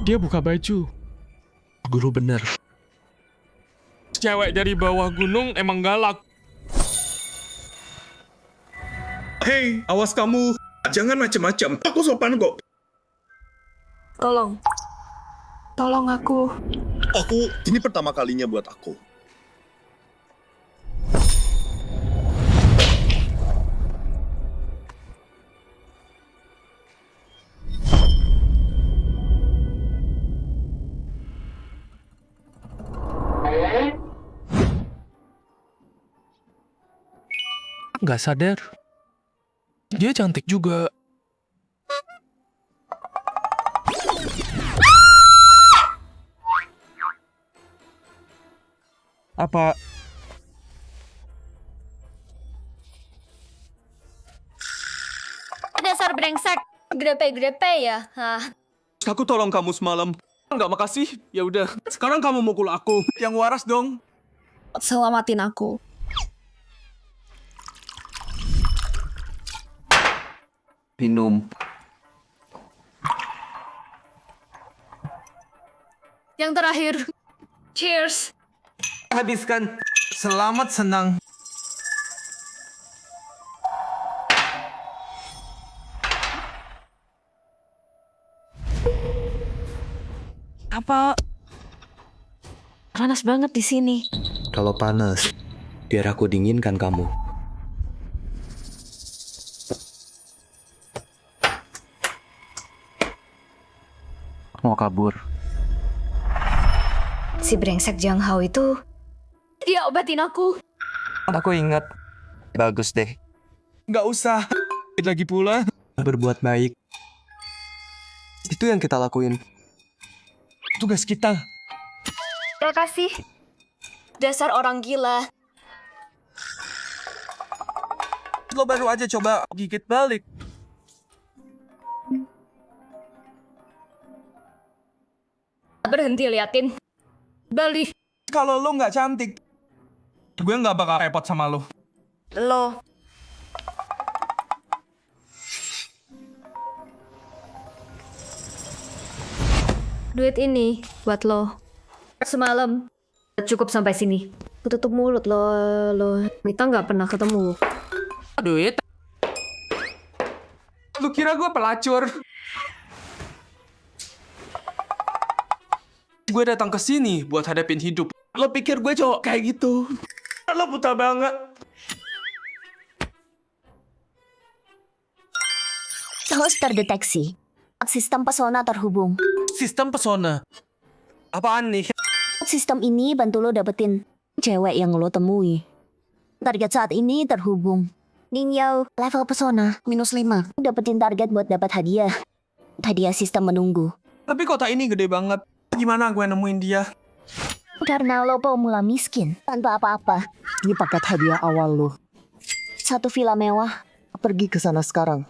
Dia buka baju. Guru bener. Cewek dari bawah gunung emang galak. Hei, awas kamu. Jangan macam-macam. Aku sopan kok. Tolong. Tolong aku. Ini pertama kalinya buat aku. Nggak sadar. Dia cantik juga. Apa Dasar brengsek. Grepe-grepe ya. Hah. aku tolong kamu semalam? Nggak, makasih. Ya udah. Sekarang kamu mukul aku. Yang waras dong. Selamatin aku. Minum. Yang terakhir. Cheers. Habiskan. Selamat senang. Apa? Panas banget di sini. Kalau panas, biar aku dinginkan kamu. Mau kabur? Si brengsek Jiang Hao itu, dia obatin aku. Aku ingat. Bagus deh. Nggak usah. Lagi pula. Berbuat baik. Itu yang kita lakuin. Tugas kita. Terima kasih. Dasar orang gila. Lo baru aja coba gigit balik. Berhenti liatin. Balik. Kalau lo nggak cantik, gue nggak bakal repot sama lo. Lo. Duit ini buat lo. Semalam cukup sampai sini. Tutup mulut lo. Kita nggak pernah ketemu. Duit? Lu kira gue pelacur? Gue datang ke sini buat hadapin hidup. Lo pikir gue cowok kayak gitu? Lo buta banget. Host terdeteksi. Sistem pesona terhubung. Sistem pesona. Apaan nih? Sistem ini bantu lo dapetin cewek yang lo temui. Target saat ini terhubung. Ninyo, level pesona, -5. Dapetin target buat dapat hadiah. Hadiah sistem menunggu. Tapi kota ini gede banget. Gimana gue nemuin dia? Karena lo pemula miskin, tanpa apa-apa. Ini paket hadiah awal lo. Satu villa mewah. Pergi ke sana sekarang.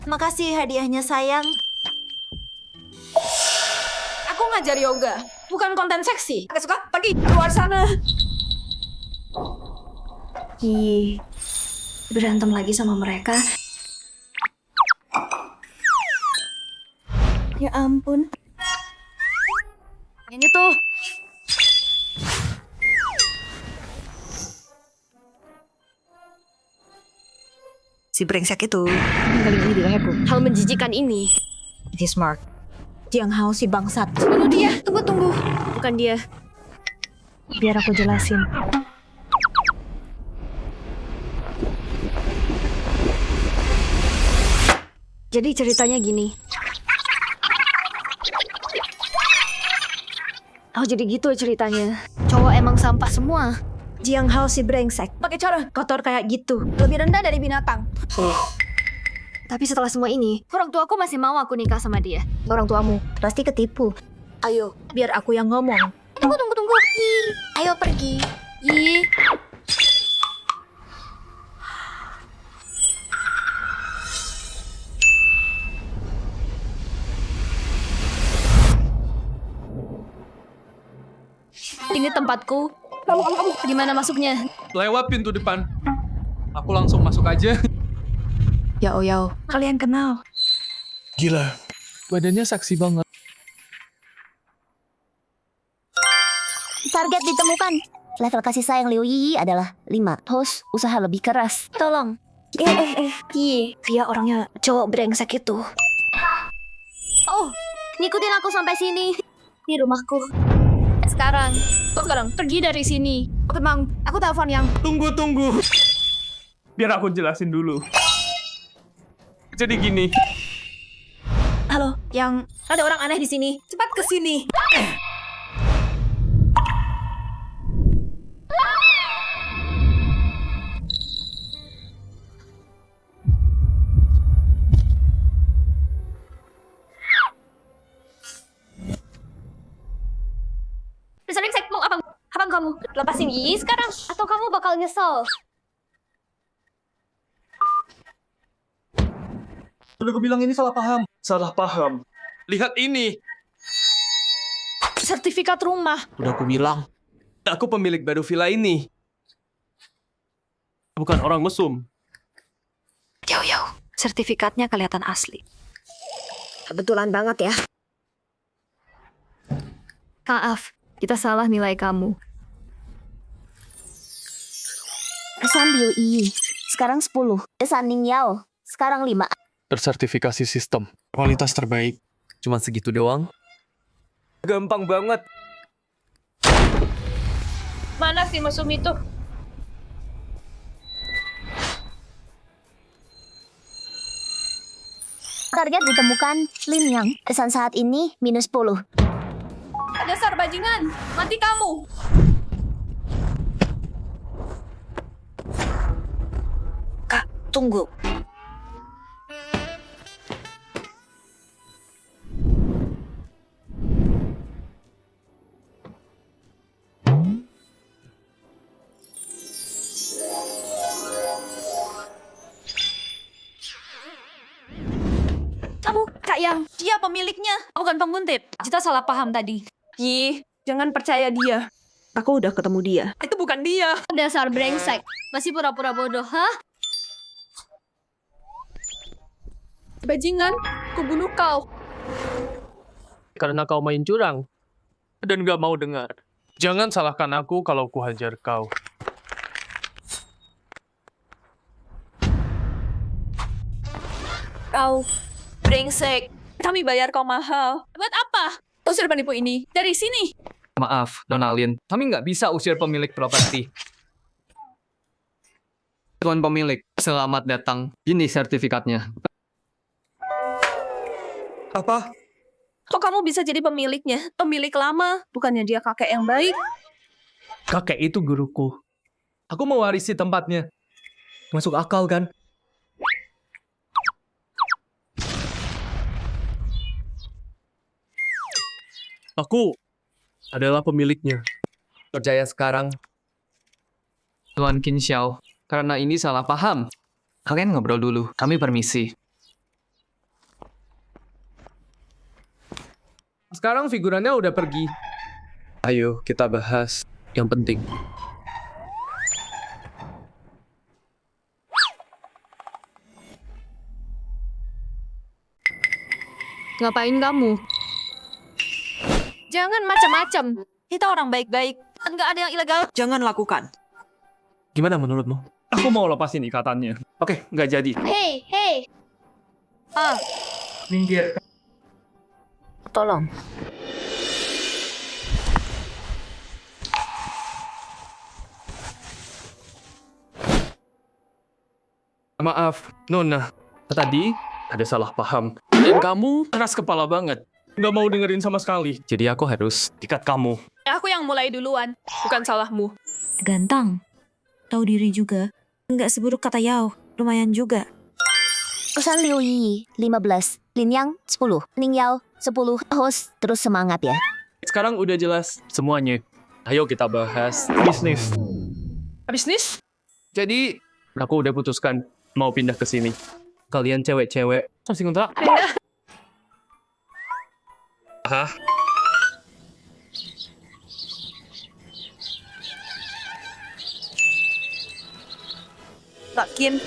Makasih hadiahnya sayang. Aku ngajar yoga, bukan konten seksi. Agak suka pergi keluar sana. Ih, berantem lagi sama mereka. Ya ampun. Yang itu. Si brengsek itu. Kali ini tidak heboh. Hal menjijikan ini. It is Mark. Jiang Hao si bangsat. Bunuh dia. Tunggu. Bukan dia. Biar aku jelasin. Jadi ceritanya gini. Oh jadi gitu ceritanya. Cowok emang sampah semua. Jiang Hao si brengsek. Pakai cara kotor kayak gitu. Lebih rendah dari binatang. Tapi setelah semua ini, orang tuaku masih mau aku nikah sama dia. Orang tuamu pasti ketipu. Ayo, biar aku yang ngomong. Tunggu. Ayo pergi. Yi. Ini tempatku. Di mana masuknya? Lewat pintu depan. Aku langsung masuk aja. Yao Yao, kalian kenal? Gila. Badannya seksi banget. Target ditemukan. Level kasih sayang Liu Yi adalah 5. Terus usaha lebih keras. Tolong. Yi, dia orangnya cowok brengsek itu. Oh, ngikutin aku sampai sini. Di rumahku. Sekarang pergi dari sini. Kemang, aku telepon yang. Tunggu. Biar aku jelasin dulu. Jadi gini. Halo, yang Ada orang aneh di sini. cepat ke sini. Sering saya mau abang kamu lepasin Yi sekarang atau kamu bakal nyesel. Udah aku bilang ini salah paham. Salah paham. Lihat ini. Sertifikat rumah. Udah aku bilang. Aku pemilik baru villa ini. Bukan orang mesum. Yao, sertifikatnya kelihatan asli. Kebetulan banget ya. Maaf, kita salah nilai kamu. Kesan Liu Yi. Sekarang 10. Kesan Ning Yao. Sekarang 5. Tersertifikasi sistem. Kualitas terbaik. Cuma segitu doang. Gampang banget. Mana si mesum itu? Target ditemukan Lin Yang. Kesan saat ini minus 10. Dasar bajingan, mati kamu. Kak, tunggu. Kamu, Kak Yang, dia pemiliknya, bukan penguntit. Kita salah paham tadi. Yi, jangan percaya dia. Aku udah ketemu dia. Itu bukan dia. Dasar brengsek, masih pura-pura bodoh, hah? Bajingan, ku bunuh kau. Karena kau main curang. Dan gak mau dengar. Jangan salahkan aku kalau ku hajar kau. Kau brengsek. Kami bayar kau mahal. Buat apa? Usir penipu ini dari sini. Maaf, Nona Lin. Kami nggak bisa usir pemilik properti. Tuan pemilik, selamat datang. Ini sertifikatnya. Apa? Kok kamu bisa jadi pemiliknya? Pemilik lama, bukannya dia kakek yang baik. Kakek itu guruku. Aku mewarisi tempatnya. Masuk akal kan? Aku adalah pemiliknya. Percaya sekarang. Tuan Qin Xiao, karena ini salah paham. Kalian ngobrol dulu, kami permisi. Sekarang figurannya udah pergi. Ayo kita bahas yang penting. Ngapain kamu? Jangan macam-macam. Kita orang baik-baik. Nggak ada yang ilegal. Jangan lakukan. Gimana menurutmu? Aku mau lepasin ikatannya. Oke, nggak jadi. Hey. Minggir. Tolong. Maaf, Nona. Tadi ada salah paham. Dan kamu keras kepala banget. Nggak mau dengerin sama sekali. Jadi aku harus dikat kamu. Aku yang mulai duluan, bukan salahmu. Ganteng. Tahu diri juga. Nggak seburuk kata Yao. Lumayan juga. Kesan Liu Yi 15. Lin Yang 10. Ning Yao 10. Host terus semangat ya. Sekarang udah jelas semuanya. Ayo kita bahas bisnis. Bisnis? Jadi, aku udah putuskan mau pindah ke sini. Kalian cewek-cewek. Masih kontrak? Pindah. Hah? Kak Kim,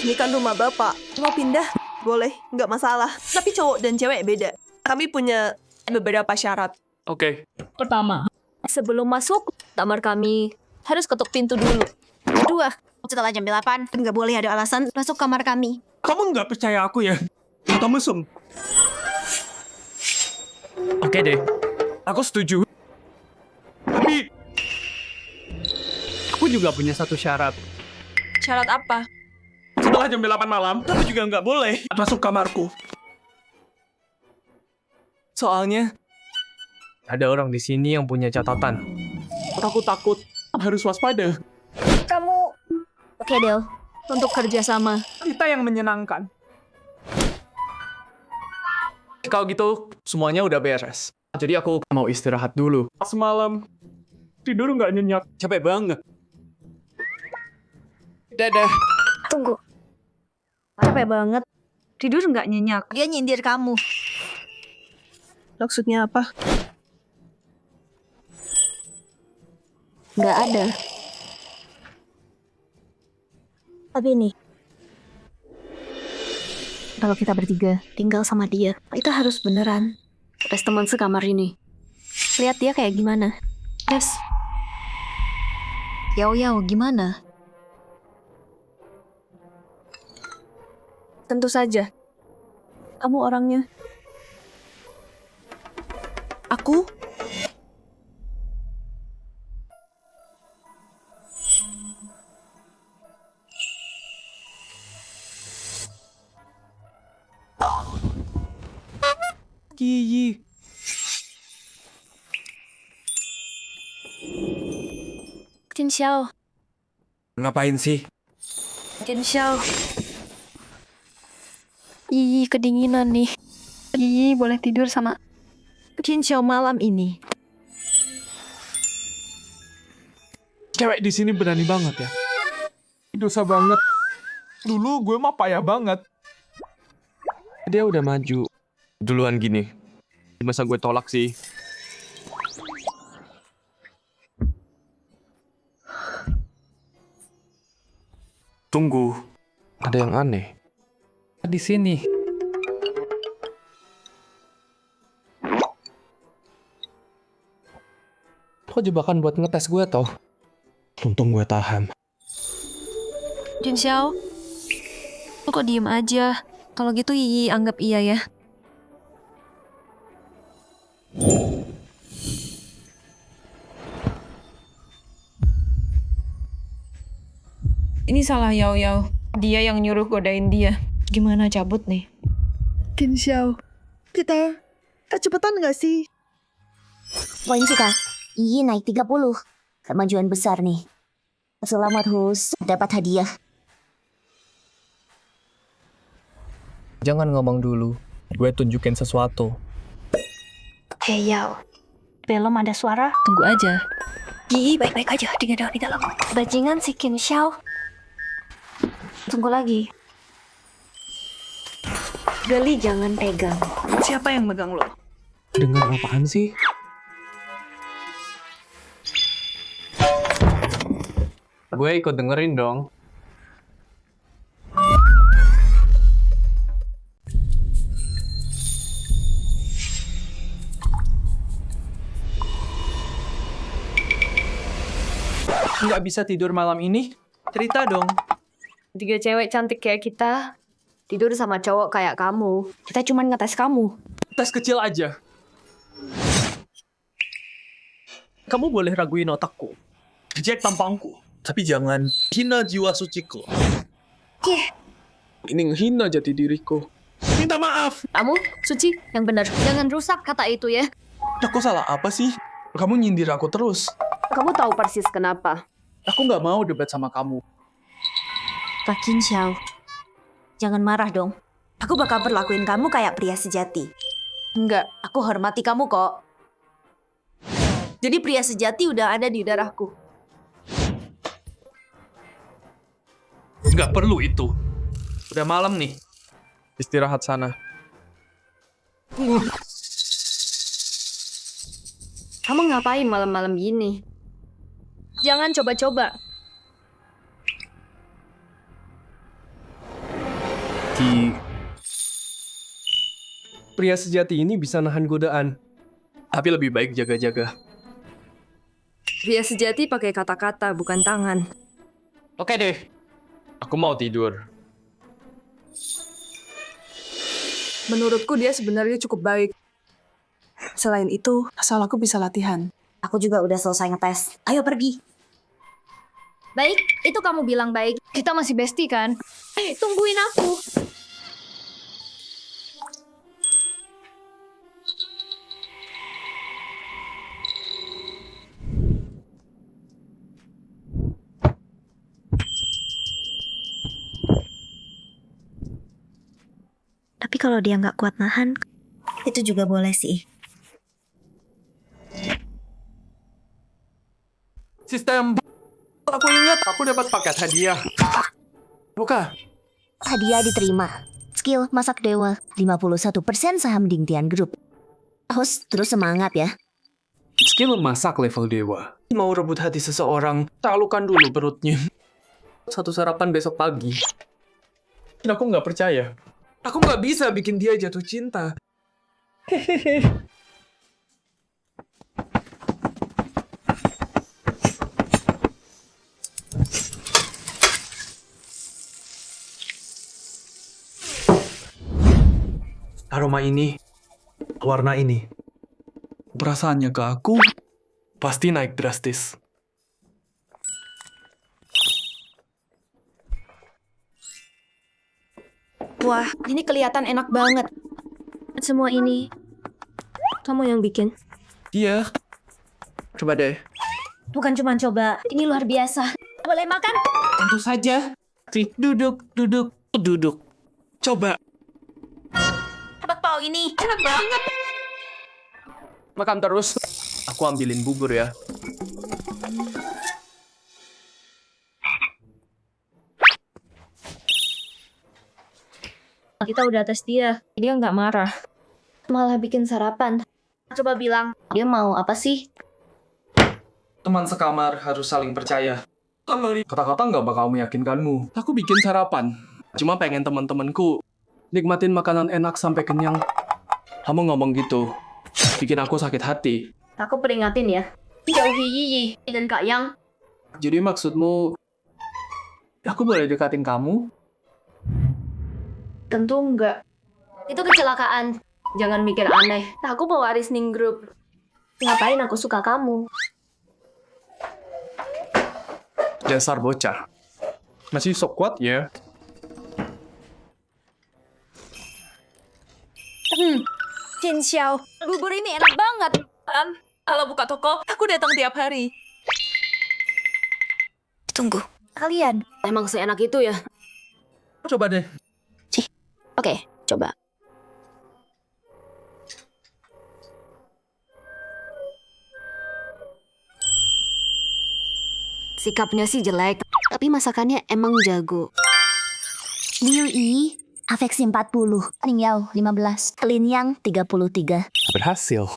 ini kan rumah bapak. Mau pindah? Boleh, nggak masalah. Tapi cowok dan cewek beda. Kami punya beberapa syarat. Oke. Pertama, Sebelum masuk kamar kami, harus ketuk pintu dulu. Kedua, setelah jam 8, nggak boleh ada alasan masuk kamar kami. Kamu nggak percaya aku ya? Mata mesum. Oke deh. Aku setuju. Tapi, aku juga punya satu syarat. Syarat apa? Setelah jam 8 malam, kamu juga nggak boleh masuk kamarku. Soalnya, ada orang di sini yang punya catatan. Aku takut. Harus waspada. Kamu... Oke, Del. Untuk kerjasama. Kita yang menyenangkan. Kalau gitu, semuanya udah beres. Jadi aku mau istirahat dulu. Semalam, tidur nggak nyenyak. Capek banget. Dadah. Tunggu. Capek banget. Tidur nggak nyenyak. Dia nyindir kamu. Maksudnya apa? Nggak ada. Tapi nih, kalau kita bertiga tinggal sama dia, kita harus beneran tes teman sekamar ini. Lihat dia kayak gimana. Tes. Yao gimana? Tentu saja. Kamu orangnya. Aku? Kiyi. Jin Xiao. Ngapain sih? Jin Xiao. Ih, kedinginan nih. Ih, boleh tidur sama Jin Xiao malam ini. Cewek di sini berani banget ya. Dosa banget. Dulu gue mah payah banget. Dia udah maju. Duluan gini. Masa gue tolak sih? Tunggu. Ada yang aneh. Di sini. Kok jebakan buat ngetes gue toh? Untung gue tahan. Jin Xiao, lu kok diem aja? Kalau gitu Yi anggap iya ya. Ini salah Yao. Dia yang nyuruh godain dia. Gimana cabut nih? Jin Xiao, kita cepetan nggak sih? Poin sih, Kak. Iyi naik 30. Kemajuan besar nih. Selamat Hus, dapat hadiah. Jangan ngomong dulu. Gue tunjukin sesuatu. Hei Yao, belum ada suara? Tunggu aja. Yi, baik-baik aja di dalam. Bajingan si Jin Xiao. Tunggu lagi. Gali jangan pegang. Siapa yang megang lo? Dengar apaan sih? Gue ikut dengerin dong. Nggak bisa tidur malam ini? Cerita dong. 3 cewek cantik kayak kita tidur sama cowok kayak kamu. Kita cuman ngetes kamu. Tes kecil aja. Kamu boleh raguin otakku. Reject tampangku. Tapi jangan hina jiwa suciku. Ini ngehina jati diriku. Minta maaf. Kamu, Suci, yang benar. Jangan rusak kata itu ya. Aku salah apa sih? Kamu nyindir aku terus. Kamu tahu persis kenapa. Aku nggak mau debat sama kamu. Kak Jin Xiao, jangan marah dong. Aku bakal perlakuin kamu kayak pria sejati. Enggak, aku hormati kamu kok. Jadi pria sejati udah ada di darahku. Nggak perlu itu. Udah malam nih. Istirahat sana. Kamu ngapain malam-malam gini? Jangan coba-coba. Pria sejati ini bisa nahan godaan. Tapi lebih baik jaga-jaga. Pria sejati pakai kata-kata, bukan tangan. Oke deh. Aku mau tidur. Menurutku dia sebenarnya cukup baik. Selain itu, asal aku bisa latihan. Aku juga udah selesai ngetes. Ayo pergi. Baik, itu kamu bilang baik. Kita masih bestie kan? Tungguin aku. Tapi kalau dia nggak kuat nahan, itu juga boleh sih. Sistem. Aku ingat aku dapat paket hadiah. Buka. Hadiah diterima. Skill masak dewa, 51% saham Dingtian Group. Host, terus semangat ya. Skill masak level dewa. Mau rebut hati seseorang, taklukkan dulu perutnya. Satu sarapan besok pagi. Dan aku nggak percaya. Aku nggak bisa bikin dia jatuh cinta. Aroma ini, warna ini, perasaannya ke aku pasti naik drastis. Wah, ini kelihatan enak banget. Semua ini, kamu yang bikin. Iya. Coba deh. Bukan cuma coba, ini luar biasa. Boleh makan? Tentu saja. Duduk, duduk, duduk. Coba. Bakpao ini enak banget. Makan terus. Aku ambilin bubur ya. Kita udah tes dia nggak marah. Malah bikin sarapan. Coba bilang, dia mau apa sih? Teman sekamar harus saling percaya. Kata-kata nggak bakal meyakinkanmu. Aku bikin sarapan. Cuma pengen teman-temanku nikmatin makanan enak sampai kenyang. Kamu ngomong gitu, bikin aku sakit hati. Aku peringatin ya. Jauhi Yiyi dan Kak Yang. Jadi maksudmu, aku boleh dekatin kamu? Tentu enggak. Itu kecelakaan. Jangan mikir aneh. Aku pewaris Ning Group. Ngapain aku suka kamu? Dasar bocah. Masih sok kuat ya? Jin Xiao, bubur ini enak banget. Kalau buka toko, aku datang tiap hari. Tunggu, kalian. Emang seenak itu ya? Coba deh. Oke, coba. Sikapnya sih jelek, tapi masakannya emang jago. Liu Yi, afeksi 40. Ning Yao, 15. Lin Yang, 33. Berhasil.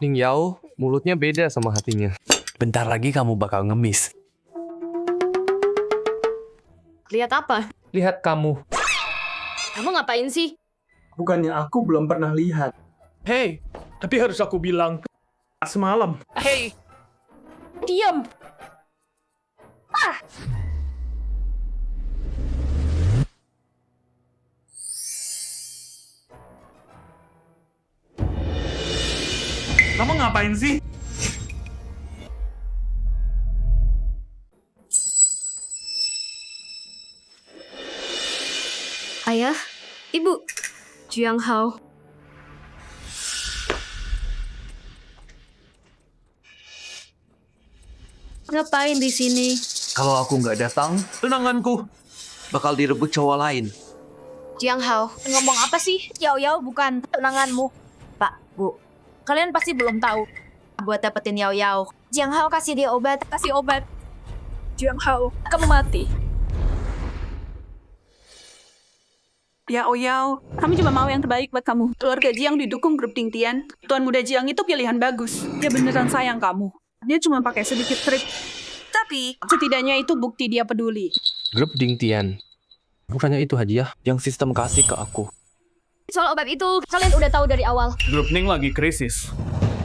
Ning Yao, mulutnya beda sama hatinya. Bentar lagi kamu bakal ngemis. Lihat apa? Lihat kamu. Kamu ngapain sih? Bukannya aku belum pernah lihat. Hei, tapi harus aku bilang. Semalam. Hei, Diam! kamu ngapain sih? Ayah, Ibu, Jiang Hao. Ngapain di sini? Kalau aku nggak datang, tunanganku bakal direbut cowok lain. Jiang Hao, ngomong apa sih? Yao Yao bukan tunanganmu. Pak, Bu, kalian pasti belum tahu. buat dapetin Yao Yao. Jiang Hao kasih dia obat. Kasih obat. Jiang Hao. Kamu mati. Yao Yao, kami cuma mau yang terbaik buat kamu. Keluarga Jiang didukung grup Ting Tian. Tuan muda Jiang itu pilihan bagus. Dia beneran sayang kamu. Dia cuma pakai sedikit trik. Tapi, setidaknya itu bukti dia peduli. Grup Ding Tian. Bukannya itu hadiah yang sistem kasih ke aku. Soal obat itu, kalian udah tahu dari awal. Grup Ning lagi krisis.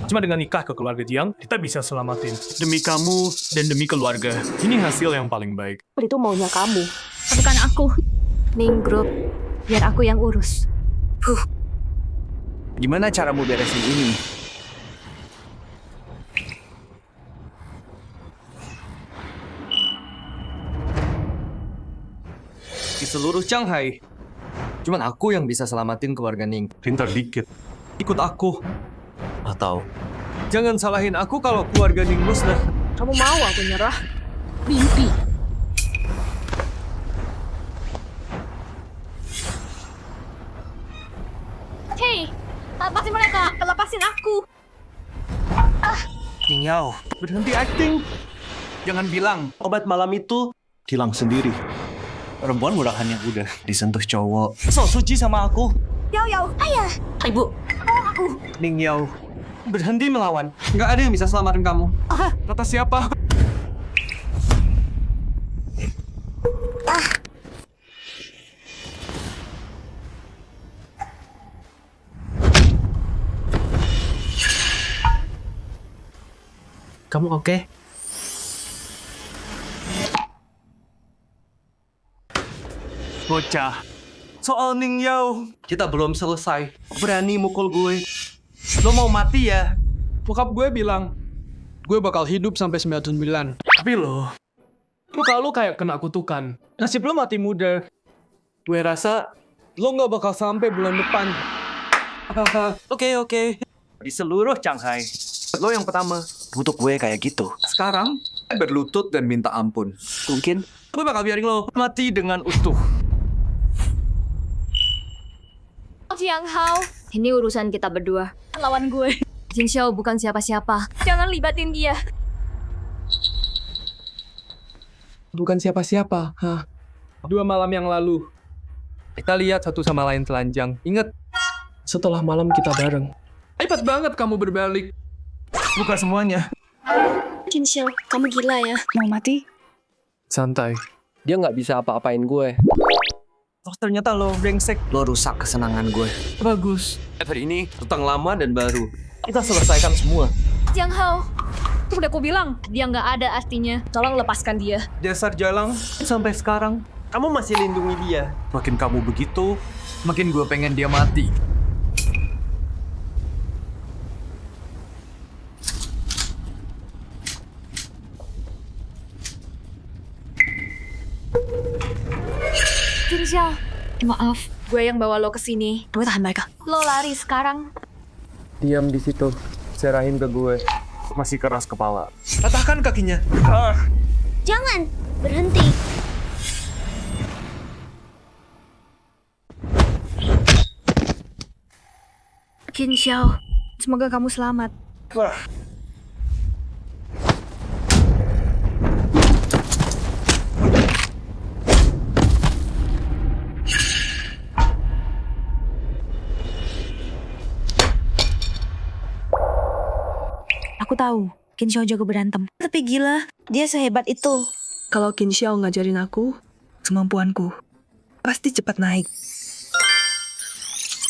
Cuma dengan nikah ke keluarga Jiang, kita bisa selamatin. Demi kamu dan demi keluarga. Ini hasil yang paling baik. Itu maunya kamu. Bukan aku. Ning Group, biar aku yang urus. Gimana caramu beresin ini? Di seluruh Shanghai, cuman aku yang bisa selamatin keluarga Ning. Pintar dikit. Ikut aku. Atau, jangan salahin aku kalau keluarga Ning musnah. Kamu mau aku nyerah? Mimpi. Hei, lepasin mereka. Lepasin aku. Ning Yao, berhenti acting. Jangan bilang obat malam itu hilang sendiri. Perempuan murahan yang udah disentuh cowok. So suci sama aku. Yao Yao, ayah. Ibu, Ning Yao, berhenti melawan. Nggak ada yang bisa selamatin kamu. Kata siapa? Kamu oke? Bocah. Soal Ning Yao, kita belum selesai. Berani mukul gue. Lo mau mati ya? Bokap gue bilang, gue bakal hidup sampai 99. Tapi muka lo kayak kena kutukan. Nasib lo mati muda. Gue rasa lo nggak bakal sampai bulan depan. Oke. Di seluruh Shanghai, lo yang pertama. Butuh gue kayak gitu. Sekarang, berlutut dan minta ampun. Mungkin, gue bakal biarin lo mati dengan utuh. Jiang Hao, ini urusan kita berdua. Lawan gue. Jin Xiao bukan siapa-siapa. Jangan libatin dia. Bukan siapa-siapa. Hah. 2 malam yang lalu, kita lihat satu sama lain telanjang. Ingat, setelah malam kita bareng. Hebat banget kamu berbalik. Bukan semuanya. Jin Xiao, kamu gila ya. Mau mati? Santai. Dia nggak bisa apa-apain gue. Oh, ternyata lo brengsek. Lo rusak kesenangan gue. Bagus. Hari ini, tentang lama dan baru. Kita selesaikan semua. Jiang Hao, udah aku bilang, dia nggak ada artinya. Tolong lepaskan dia. Dasar jalang, sampai sekarang, kamu masih lindungi dia. Makin kamu begitu, makin gue pengen dia mati. Jin Xiao, maaf, gue yang bawa lo ke sini. Gue tahan mereka. Lo lari sekarang. Diam di situ. Serahin ke gue. Masih keras kepala. Patahkan kakinya. Jangan, berhenti. Jin Xiao, semoga kamu selamat. Aku tahu, Jin Xiao jago berantem. Tapi gila, dia sehebat itu. kalau Qin Xiao ngajarin aku, kemampuanku pasti cepat naik.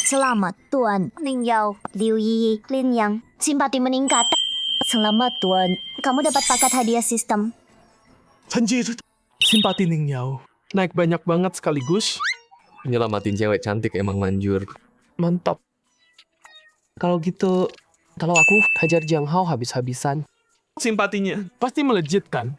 Selamat, Tuan. Ning Yao, Liu Yi, Lin Yang. Simpati meningkat. Selamat, Tuan. Kamu dapat paket hadiah sistem. Anjir. Simpati Ning Yao. Naik banyak banget sekaligus. Nyelamatin cewek cantik emang manjur. Mantap. Kalau gitu, kalau aku hajar Jiang Hao habis-habisan, simpatinya pasti melejit kan?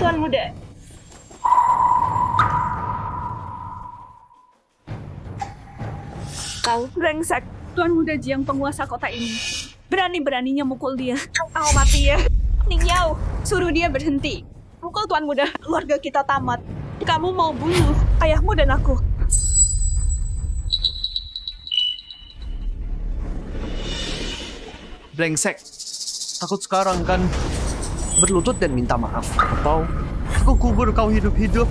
Tuan muda, kau. Brengsek. Tuan Muda Jiang penguasa kota ini. Berani-beraninya mukul dia. Kau mati ya. Ning Yao, suruh dia berhenti. Pukul Tuan Muda, keluarga kita tamat. Kamu mau bunuh ayahmu dan aku. Brengsek. Takut sekarang kan berlutut dan minta maaf. Atau aku kubur kau hidup-hidup.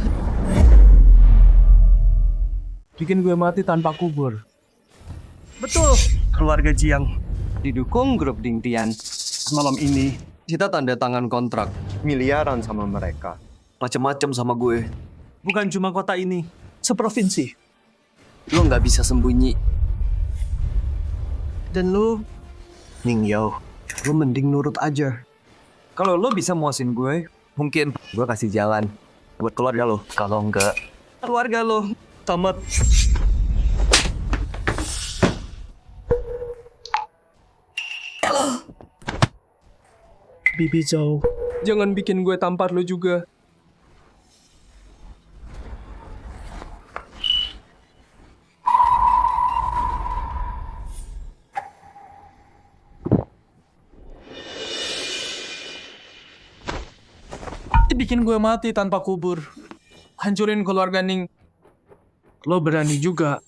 Bikin gue mati tanpa kubur. Betul. Keluarga Jiang didukung grup Ding Tian. Semalam ini kita tanda tangan kontrak miliaran sama mereka. Macem-macem sama gue. Bukan cuma kota ini, seprovinsi. Lo nggak bisa sembunyi. Dan lo, Ning Yao, lo mending nurut aja. Kalau lo bisa muasin gue, mungkin gue kasih jalan buat keluarga lo. Kalau enggak, keluarga lo tamat. Bibi Zhou, jangan bikin gue tampar lo juga. Bikin gue mati tanpa kubur. Hancurin keluarga Ning. Lo berani juga.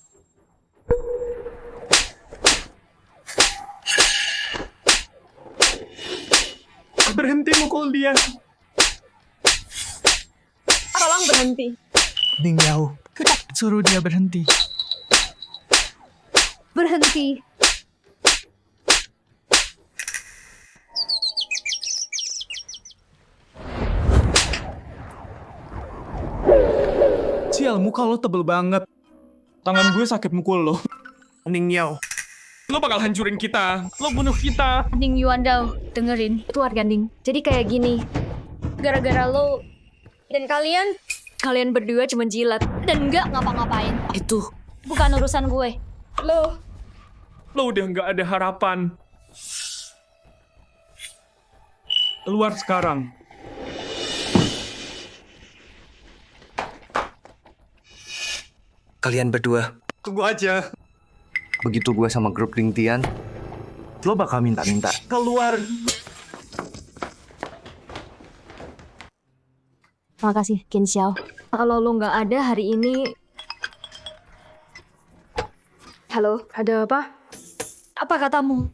Berhenti mukul dia. Tolong berhenti. Ning Yao, suruh dia berhenti. Berhenti. Sial, muka lo tebel banget. Tangan gue sakit mukul lo. Ning Yao, Lo bakal hancurin kita. Lo bunuh kita. Ning Yuan Dao, dengerin. Itu warga Ning. Jadi kayak gini. Gara-gara lo dan kalian berdua cuma jilat dan nggak ngapa-ngapain. itu. Bukan urusan gue. Lo udah nggak ada harapan. Keluar sekarang. Kalian berdua, tunggu aja. Begitu gue sama grup Ding Tian, lo bakal minta-minta. Keluar. Makasih, Qin Xiao. Kalau lo nggak ada hari ini... Halo, ada apa? Apa katamu?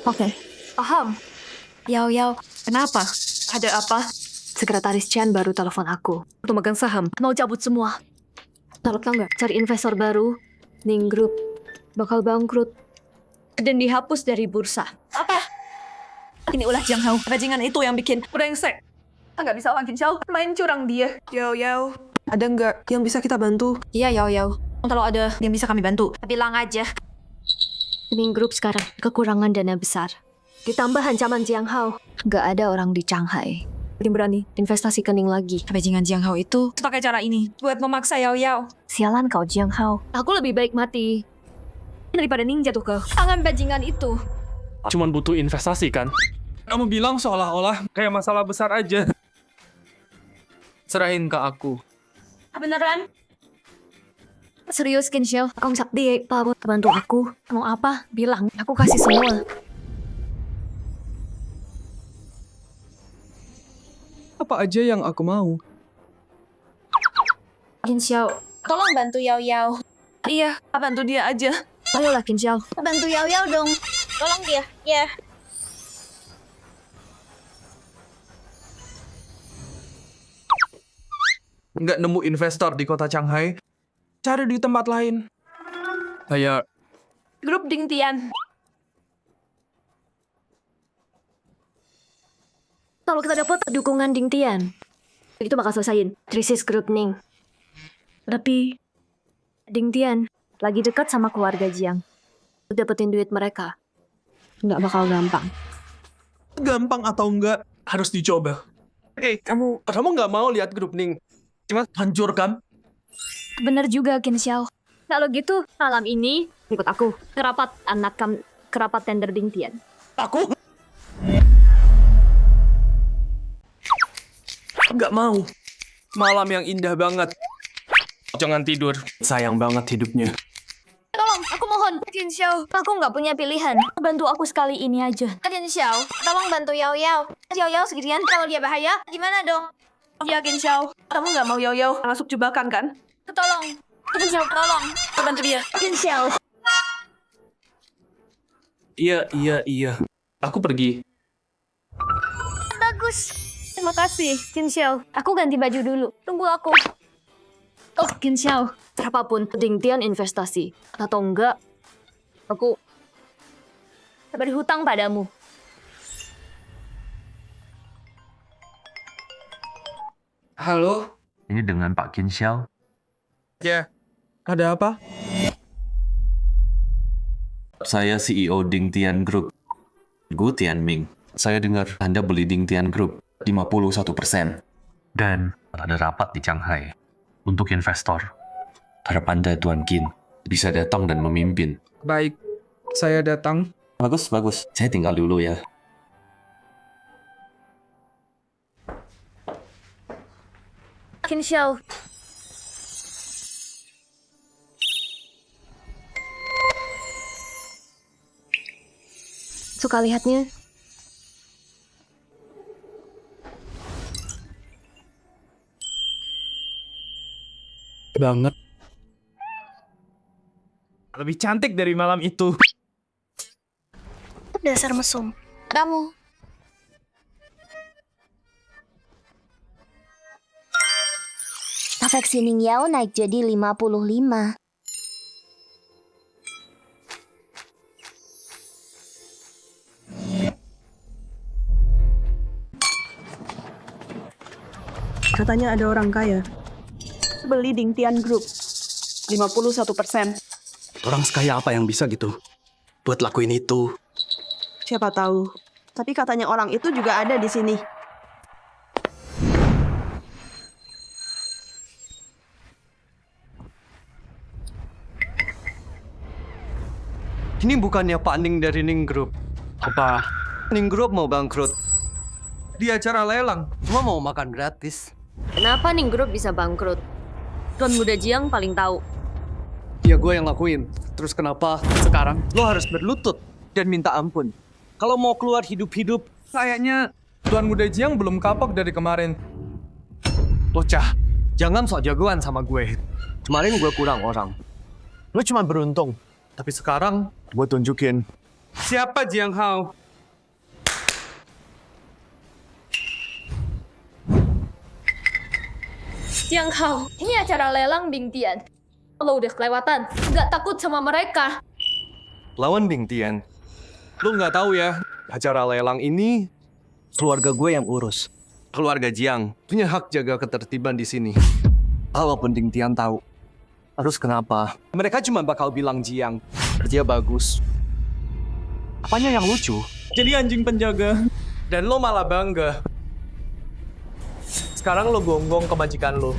Oke, paham. Yao, kenapa? Ada apa? Sekretaris Chen baru telepon aku. Untuk megang saham, mau cabut semua. Kalau tau nggak, cari investor baru, Ning Group bakal bangkrut dan dihapus dari bursa. Apa? Ini ulah Jiang Hao. Bajingan itu yang bikin brengsek. Nggak bisa Wang Qinshiao main curang dia. Yao, ada nggak yang bisa kita bantu? Iya, Yao. Kalau ada yang bisa kami bantu, bilang aja. Ning Group sekarang kekurangan dana besar. Ditambah ancaman Jiang Hao. Nggak ada orang di Shanghai yang berani investasi ke Ning lagi. Bajingan Jiang Hao itu pakai cara ini buat memaksa Yao. Sialan kau Jiang Hao. Aku lebih baik mati daripada Ning jatuh ke tangan bajingan itu. Cuman butuh investasi kan? Kamu bilang seolah-olah kayak masalah besar aja. Serahin ke aku. Beneran? Serius Qin Xiao, kau sakti Pak bantu aku. Mau apa? Bilang, aku kasih semua. Apa aja yang aku mau. Qin Xiao, Tolong bantu Yao. Iya, bantu dia aja. ayolah Qin Xiao. Bantu Yao dong. Tolong dia. Ya. Nggak nemu investor di kota Shanghai. Cari di tempat lain. Kayak Grup Ding Tian. Kalau kita dapat dukungan Ding Tian, itu bakal selesaiin krisis grup Ning. Tapi Ding Tian lagi dekat sama keluarga Jiang. Dapetin duit mereka nggak bakal gampang. gampang atau enggak harus dicoba. Kamu nggak mau lihat grup Ning cuma hancurkan? Bener juga Qin Xiao. Kalau gitu malam ini ikut aku kerapat tender Ding Tian. Aku nggak mau. Malam yang indah banget. Jangan tidur. Sayang banget hidupnya. Tolong, aku mohon. Jin Xiao, aku nggak punya pilihan. Bantu aku sekali ini aja. Jin Xiao, tolong bantu Yao Yao. Yao Yao sendirian, kalau dia bahaya, gimana dong? Ya, Jin Xiao, kamu nggak mau Yao masuk jebakan kan? Tolong. Jin Xiao, tolong. Bantu dia. Jin Xiao. Iya. Aku pergi. Bagus. Terima kasih, Jin Xiao. Aku ganti baju dulu. Tunggu aku. Oh, Jin Xiao. Apapun, Ding Tian investasi. Atau enggak, aku beri hutang padamu. Halo? Ini dengan Pak Qin Xiao. Ya. Ada apa? Saya CEO Ding Tian Group. Gu Tianming. Saya dengar Anda beli Ding Tian Group 51%. Dan ada rapat di Shanghai untuk investor. Harap Anda, Tuan Qin, bisa datang dan memimpin. Baik, saya datang. Bagus. Saya tinggal dulu ya. Qin Xiao. Suka lihatnya? Banget. Lebih cantik dari malam itu. Dasar mesum. Kamu. Afeksi Ning Yao naik jadi 55. Katanya ada orang kaya. Beli Ding Tian Group. 51%. Orang sekaya apa yang bisa gitu? Buat lakuin itu. Siapa tahu. Tapi katanya orang itu juga ada di sini. Ini bukannya Pak Ning dari Ning Group. Apa? Ning Group mau bangkrut. Di acara lelang. Cuma mau makan gratis. Kenapa Ning Group bisa bangkrut? Tuan Muda Jiang paling tahu. Ya gue yang lakuin. Terus kenapa sekarang lo harus berlutut dan minta ampun? Kalau mau keluar hidup-hidup, Kayaknya Tuan Muda Jiang belum kapok dari kemarin. bocah. Jangan sok jagoan sama gue. Kemarin gue kurang orang. Lo cuma beruntung. Tapi sekarang gue tunjukin. Siapa Jiang Hao? Jiang Hao, ini acara lelang Bing Tian. Lo udah kelewatan. Nggak takut sama mereka. Lawan Bing Tian. Lo nggak tahu ya, acara lelang ini keluarga gue yang urus. Keluarga Jiang punya hak jaga ketertiban di sini. Walaupun Bing Tian tahu. Terus kenapa? Mereka cuma bakal bilang Jiang kerja bagus. Apanya yang lucu? Jadi anjing penjaga. Dan lo malah bangga. Sekarang lo gonggong ke majikan lo.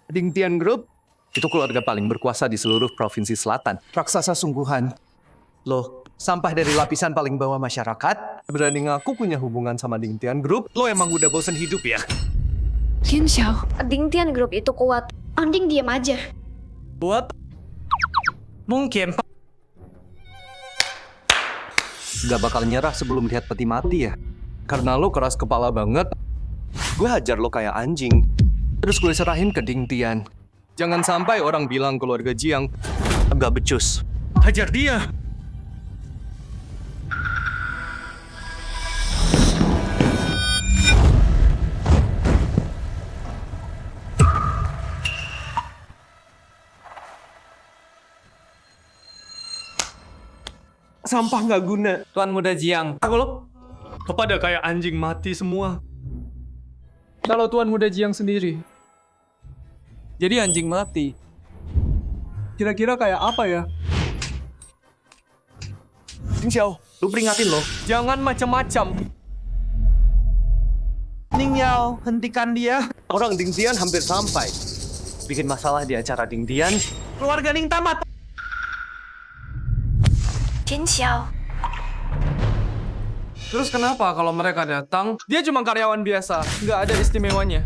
Ding Tian Group itu keluarga paling berkuasa di seluruh provinsi selatan. Raksasa sungguhan. Loh, sampah dari lapisan paling bawah masyarakat, berani ngaku punya hubungan sama Ding Tian Group, lo emang udah bosen hidup ya? Qin Xiao, Ding Tian Group itu kuat. Anding diam aja. Buat? Mungkin. Gak bakal nyerah sebelum lihat peti mati ya? Karena lo keras kepala banget, gue hajar lo kayak anjing. Terus gue serahin ke Ding Tian. Jangan sampai orang bilang keluarga Jiang gak becus. Hajar dia. Sampah gak guna. Tuan Muda Jiang. Aku lo kepada kayak anjing mati semua. Kalau Tuan Muda Jiang sendiri. Jadi anjing mati. Kira-kira kayak apa ya? Ding Xiao, lu peringatin lo. Jangan macam-macam. Ning Yao, hentikan dia. Orang Ding Tian hampir sampai. Bikin masalah di acara Ding Tian. Keluarga Ning tamat. Qin Xiao. Terus kenapa kalau mereka datang, dia cuma karyawan biasa, nggak ada istimewanya?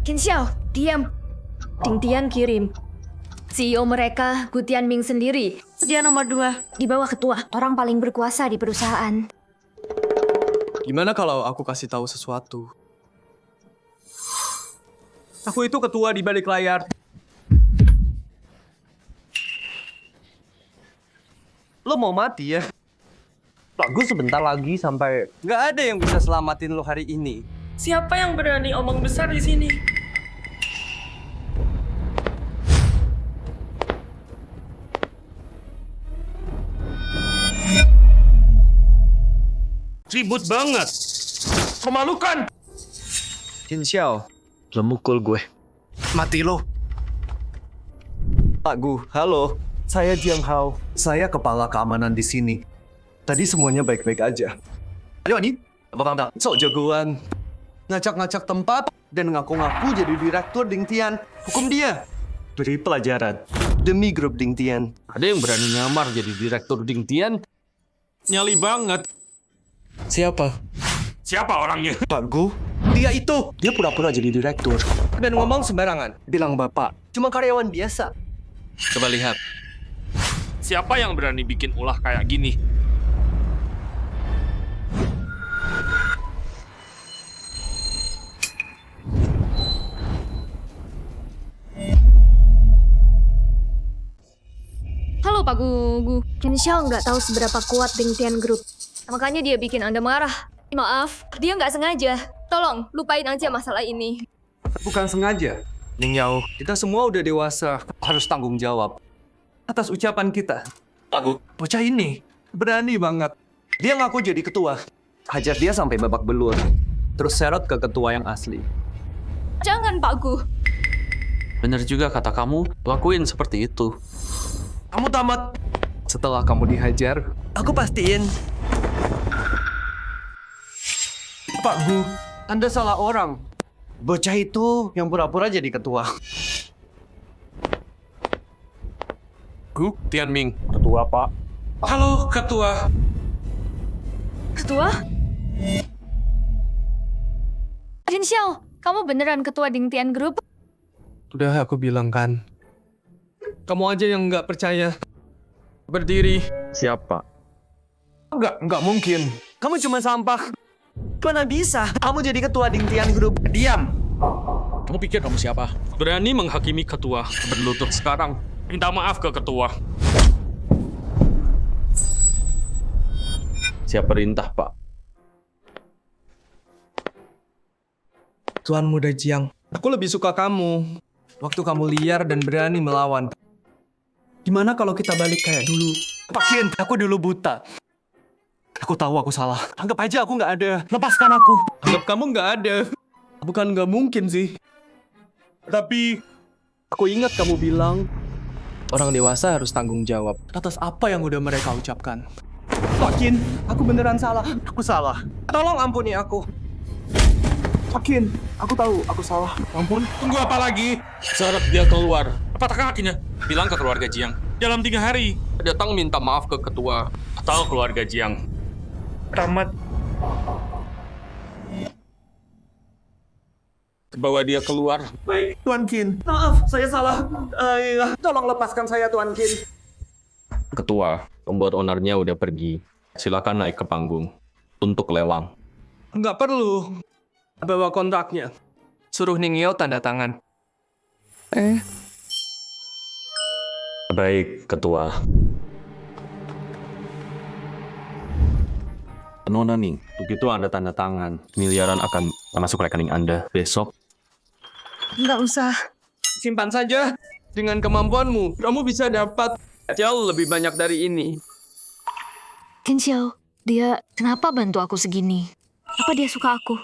Qin Xiao, diam. Ding Tian kirim. CEO mereka, Gu Tianming sendiri. Dia nomor 2. Di bawah ketua. Orang paling berkuasa di perusahaan. Gimana kalau aku kasih tahu sesuatu? Aku itu ketua di balik layar. Lo mau mati ya? Pak Gus sebentar lagi sampai nggak ada yang bisa selamatin lo hari ini. Siapa yang berani omong besar di sini? Ribut banget. Memalukan. Qin Xiao, lo mukul gue. Mati lo. Pak Gu, halo. Saya Jiang Hao. Saya kepala keamanan di sini. Tadi semuanya baik-baik aja. Ayo nih, abang sok jagoan. Ngacak-ngacak tempat dan ngaku-ngaku jadi direktur Ding Tian. Hukum dia. Beri pelajaran demi grup Ding Tian. Ada yang berani nyamar jadi direktur Ding Tian? Nyali banget. Siapa? Siapa orangnya? Pak Gu, dia itu. Dia pura-pura jadi direktur. Dan ngomong sembarangan. Bilang bapak, cuma karyawan biasa. Coba lihat. Siapa yang berani bikin ulah kayak gini? Halo Pak Gugu. Qin Xiao nggak tahu seberapa kuat Ding Tian Group. Makanya dia bikin Anda marah. Maaf, dia nggak sengaja. Tolong, lupain aja masalah ini. Bukan sengaja. Ning Yao, kita semua udah dewasa. Harus tanggung jawab atas ucapan kita. Aku. Bocah ini berani banget. Dia ngaku jadi ketua. Hajar dia sampai babak belur. Terus seret ke ketua yang asli. Jangan Pak Gu. Bener juga kata kamu, lakuin seperti itu. Kamu tamat. Setelah kamu dihajar, aku pastiin. Pak Gu, Anda salah orang. Bocah itu yang pura-pura jadi ketua. Gu Tianming. Ketua, Pak. Halo, Ketua. Ketua? Qin Xiao, kamu beneran ketua Ding Tian Group? Udah aku bilang kan. Kamu aja yang nggak percaya. Berdiri. Siapa? Enggak mungkin. Kamu cuma sampah. Mana bisa? Kamu jadi ketua Ding Tian Group. Diam. Kamu pikir kamu siapa? Berani menghakimi ketua. Berlutut sekarang. Minta maaf ke ketua. Siap perintah, Pak. Tuan Muda Jiang, aku lebih suka kamu. Waktu kamu liar dan berani melawan. Gimana kalau kita balik kayak dulu? Pak Qin, aku dulu buta. Aku tahu aku salah. Anggap aja aku nggak ada. Lepaskan aku. Anggap kamu nggak ada. Bukan nggak mungkin sih. Tapi Aku ingat kamu bilang, orang dewasa harus tanggung jawab atas apa yang udah mereka ucapkan. Pak Qin, aku beneran salah. Aku salah. Tolong ampuni aku. Pak Qin, aku tahu aku salah. ampun, tunggu apa lagi? Seret dia keluar. Patah kakinya. Bilang ke keluarga Jiang. Dalam 3 hari. Datang minta maaf ke ketua atau keluarga Jiang. Tamat. Bawa dia keluar. Baik, Tuan Qin. Maaf, saya salah. Tolong lepaskan saya, Tuan Qin. Ketua, pembuat ownernya udah pergi. Silakan naik ke panggung untuk lelang. Nggak perlu. Bawa kontraknya. Suruh Ning Yao tanda tangan. Baik, Ketua. Nona nih, begitu Anda tanda tangan, miliaran akan masuk rekening Anda besok. Nggak usah. Simpan saja. Dengan kemampuanmu, kamu bisa dapat jauh lebih banyak dari ini. Qin Xiao, dia kenapa bantu aku segini? Apa dia suka aku?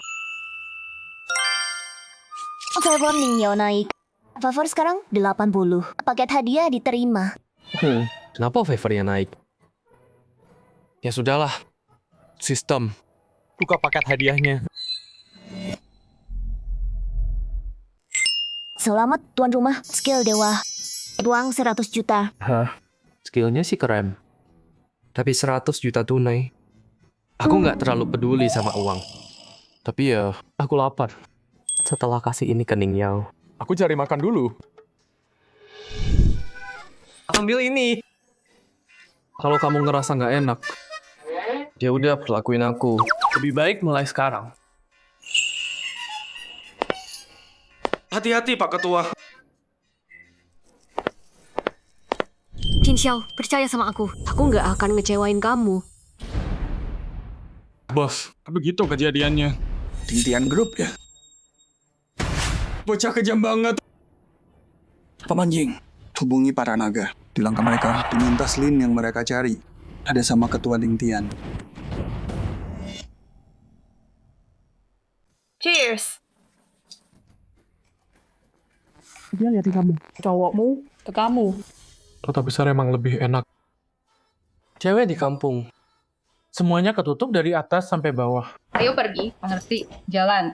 Favor Ning Yao naik. Favor sekarang 80. Paket hadiah diterima. Kenapa favornya naik? Ya sudahlah. Sistem. Buka paket hadiahnya. Selamat tuan rumah, skill dewa. Uang 100 juta. Hah? Skillnya sih keren. Tapi 100 juta tunai. Aku nggak terlalu peduli sama uang. Tapi ya, aku lapar. Setelah kasih ini ke Ning Yao, aku cari makan dulu. Ambil ini. Kalau kamu ngerasa nggak enak, ya udah perlakuin aku. Lebih baik mulai sekarang. Hati-hati, Pak Ketua. Jin Xiao, percaya sama aku. Aku nggak akan ngecewain kamu. Bos, begitu kejadiannya. Ding Tian Group ya? Bocah kejam banget. Paman Ying, hubungi para naga. Bilang ke mereka, diminta Lin yang mereka cari. Ada sama Ketua Ding Tian. Cheers. Dia liatin kamu. Cowokmu ke kamu. Kota besar emang lebih enak. Cewek di kampung. Semuanya ketutup dari atas sampai bawah. Ayo pergi, mengerti? Jalan.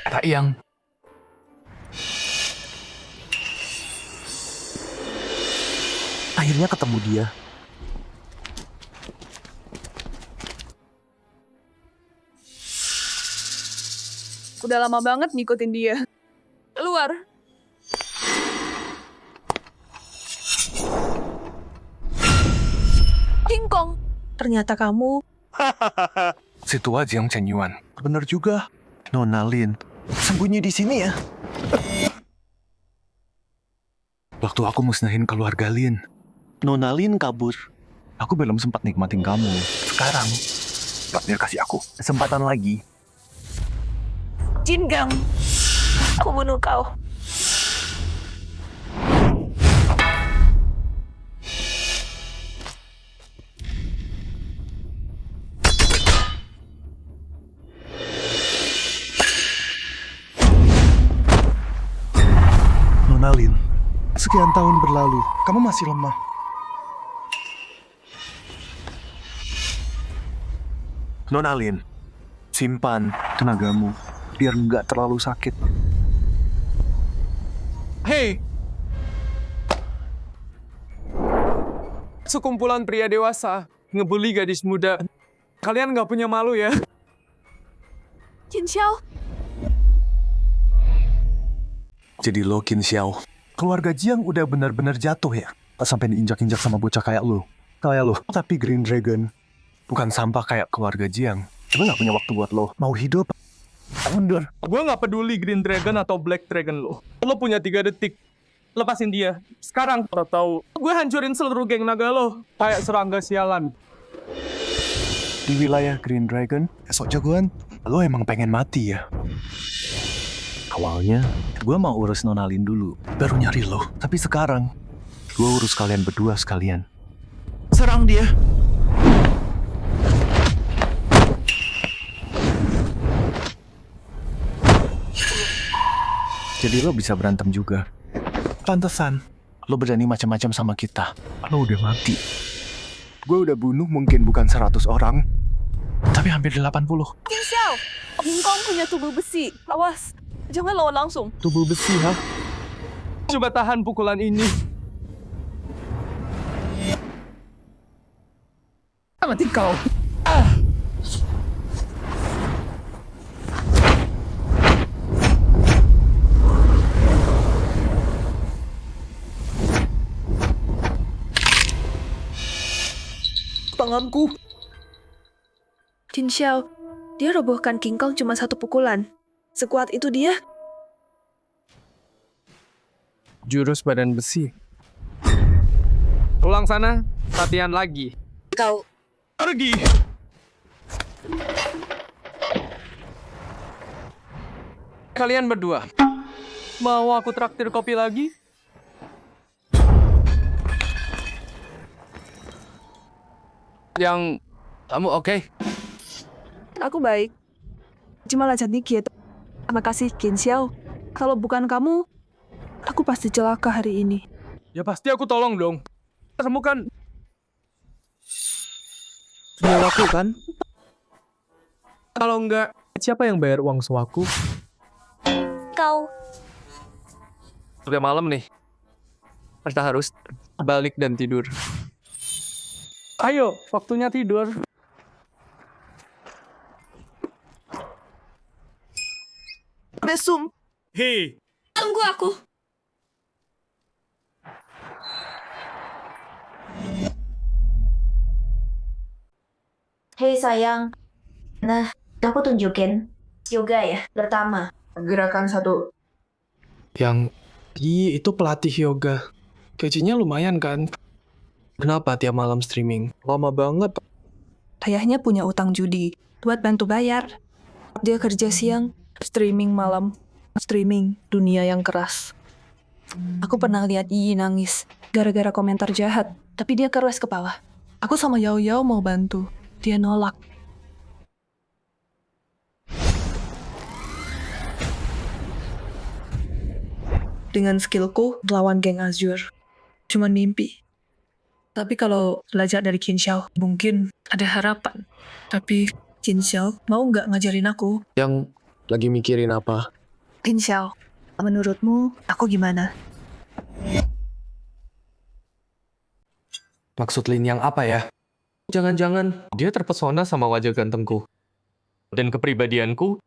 Kata Iyang. Akhirnya ketemu dia. Udah lama banget ngikutin dia. Keluar. King Kong. Ternyata kamu. Si tua Jiang Chen Yuan. Bener juga. Nona Lin. Sembunyi di sini ya. Waktu aku musnahin keluarga Lin, Nona Lin kabur. Aku belum sempat nikmatin kamu. Sekarang, partner kasih aku kesempatan lagi. Jin Gang. Aku bunuh kau. Nona Lin, sekian tahun berlalu, kamu masih lemah. Nona Lin, simpan tenagamu biar nggak terlalu sakit. Hei! Sekumpulan pria dewasa ngebully gadis muda. Kalian nggak punya malu ya? Jin Xiao. Jadi lo, Qin Xiao, keluarga Jiang udah benar-benar jatuh ya? Tak sampai diinjak-injak sama bocah kayak lo. Kayak lo. Tapi Green Dragon bukan sampah kayak keluarga Jiang. Gue nggak punya waktu buat lo. Mau hidup? Mundur. Gue nggak peduli Green Dragon atau Black Dragon lo. Lo punya 3 detik. Lepasin dia. Sekarang. Atau gue hancurin seluruh geng naga lo. Kayak serangga sialan. Di wilayah Green Dragon, esok jagoan, lo emang pengen mati ya? Awalnya, gue mau urus Nona Lin dulu, baru nyari lo. Tapi sekarang, gue urus kalian berdua sekalian. Serang dia! Jadi lo bisa berantem juga. Pantesan, lo berani macam-macam sama kita. Lo udah mati. Gue udah bunuh mungkin bukan 100 orang, tapi hampir 80. King Xiao. King Kong punya tubuh besi. Awas. Jangan lawan langsung. Tubuh besi, ha? Coba tahan pukulan ini. Mati kau. Tanganku. Jin Xiao, dia robohkan King Kong cuma 1 pukulan. Sekuat itu dia. Jurus badan besi. Pulang sana, latihan lagi. Kau. Pergi! Kalian berdua, mau aku traktir kopi lagi? Yang kamu oke? Aku baik. Cuma lanjut dikit. Terima kasih, Qin Xiao. Kalau bukan kamu, aku pasti celaka hari ini. Ya pasti aku tolong dong. Kamu kan Nyawaku kan? kalau enggak, siapa yang bayar uang sewaku? Kau. Udah malam nih. Kita harus balik dan tidur. Ayo, waktunya tidur. Mesum. Hei, Tunggu aku. Hei sayang. Nah, aku tunjukin. Yoga ya, pertama. Gerakan 1. Itu pelatih yoga. Gajinya lumayan kan? Kenapa tiap malam streaming? Lama banget. Ayahnya punya utang judi buat bantu bayar. Dia kerja siang, streaming malam. Streaming dunia yang keras. Aku pernah lihat Yi nangis gara-gara komentar jahat, tapi dia keras kepala. Aku sama Yao Yao mau bantu. Dia nolak. Dengan skillku melawan geng Azure, cuman mimpi. Tapi kalau belajar dari Qin Xiao, mungkin ada harapan. Tapi Qin Xiao mau nggak ngajarin aku? Yang lagi mikirin apa? Qin Xiao, menurutmu aku gimana? Maksud Lin yang apa ya? Jangan-jangan dia terpesona sama wajah gantengku. Dan kepribadianku,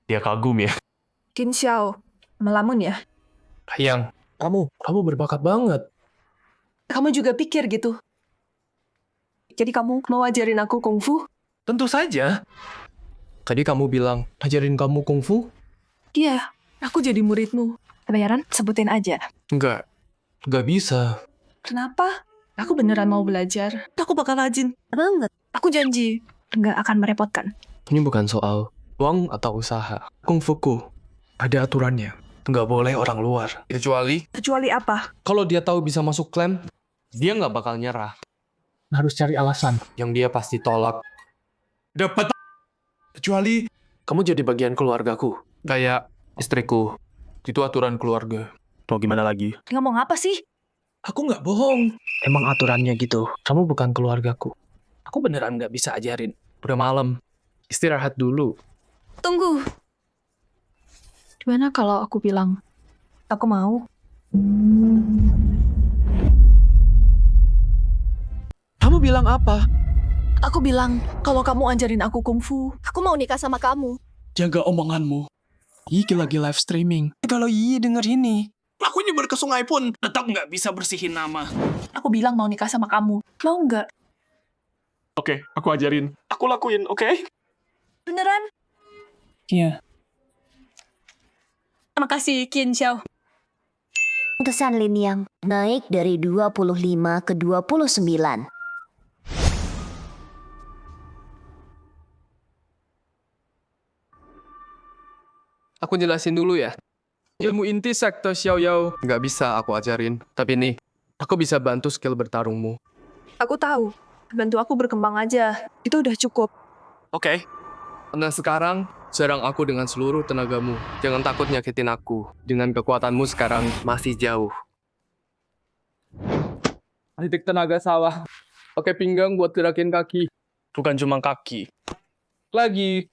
dia kagum ya. Qin Xiao, melamun ya? Yang kamu berbakat banget. Kamu juga pikir gitu? Jadi kamu mau ajarin aku kungfu? Tentu saja. Tadi kamu bilang, ajarin kamu kungfu? Iya, aku jadi muridmu. Bayaran sebutin aja. Enggak bisa. Kenapa? Aku beneran mau belajar. Aku bakal rajin. Banget. Aku janji. Nggak akan merepotkan. Ini bukan soal uang atau usaha. Kungfuku ada aturannya. Nggak boleh orang luar. Kecuali apa? kalau dia tahu bisa masuk klaim, dia nggak bakal nyerah. Harus cari alasan yang dia pasti tolak. Dapat. Kecuali kamu jadi bagian keluargaku. Kayak istriku. Itu aturan keluarga. Mau gimana lagi? Ngomong apa sih? Aku nggak bohong. Emang aturannya gitu. Kamu bukan keluargaku. Aku beneran nggak bisa ajarin. Udah malam. Istirahat dulu. Tunggu. Gimana kalau aku bilang, aku mau? Kamu bilang apa? Aku bilang, kalau kamu ajarin aku kungfu, Aku mau nikah sama kamu. Jaga omonganmu. Iki lagi live streaming. Kalau Yi denger ini, aku nyebar ke sungai pun tetap nggak bisa bersihin nama. aku bilang mau nikah sama kamu. Mau nggak? Oke, aku ajarin. Aku lakuin, oke? Beneran? Iya. Terima kasih, Qin Xiao. Keputusan Lin Yang naik dari 25 ke 29. Aku jelasin dulu ya. Ilmu inti sekte Xiao Yao nggak bisa aku ajarin. Tapi nih, aku bisa bantu skill bertarungmu. Aku tahu. Bantu aku berkembang aja. Itu udah cukup. Oke. Nah sekarang, serang aku dengan seluruh tenagamu. Jangan takut nyakitin aku. Dengan kekuatanmu sekarang masih jauh. Titik tenaga sawah. Pakai pinggang buat gerakin kaki. Bukan cuma kaki. Lagi.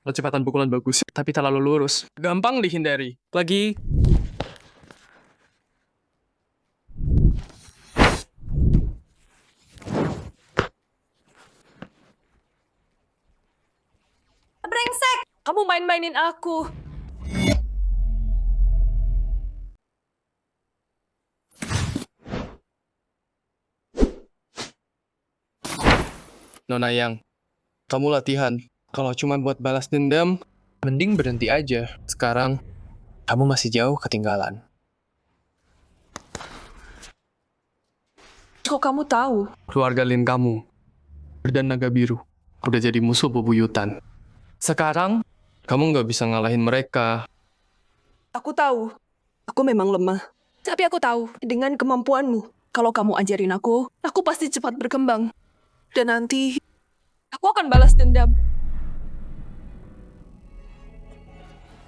Kecepatan pukulan bagus, tapi terlalu lurus. Gampang dihindari. Lagi. Brengsek! Kamu main-mainin aku. Nona Yang, kamu latihan. Kalau cuma buat balas dendam, mending berhenti aja. Sekarang, kamu masih jauh ketinggalan. Kok kamu tahu? Keluarga Lin kamu, dan naga biru, udah jadi musuh bebuyutan. Sekarang, kamu nggak bisa ngalahin mereka. Aku tahu. Aku memang lemah. Tapi aku tahu, dengan kemampuanmu, kalau kamu ajarin aku pasti cepat berkembang. Dan nanti, aku akan balas dendam.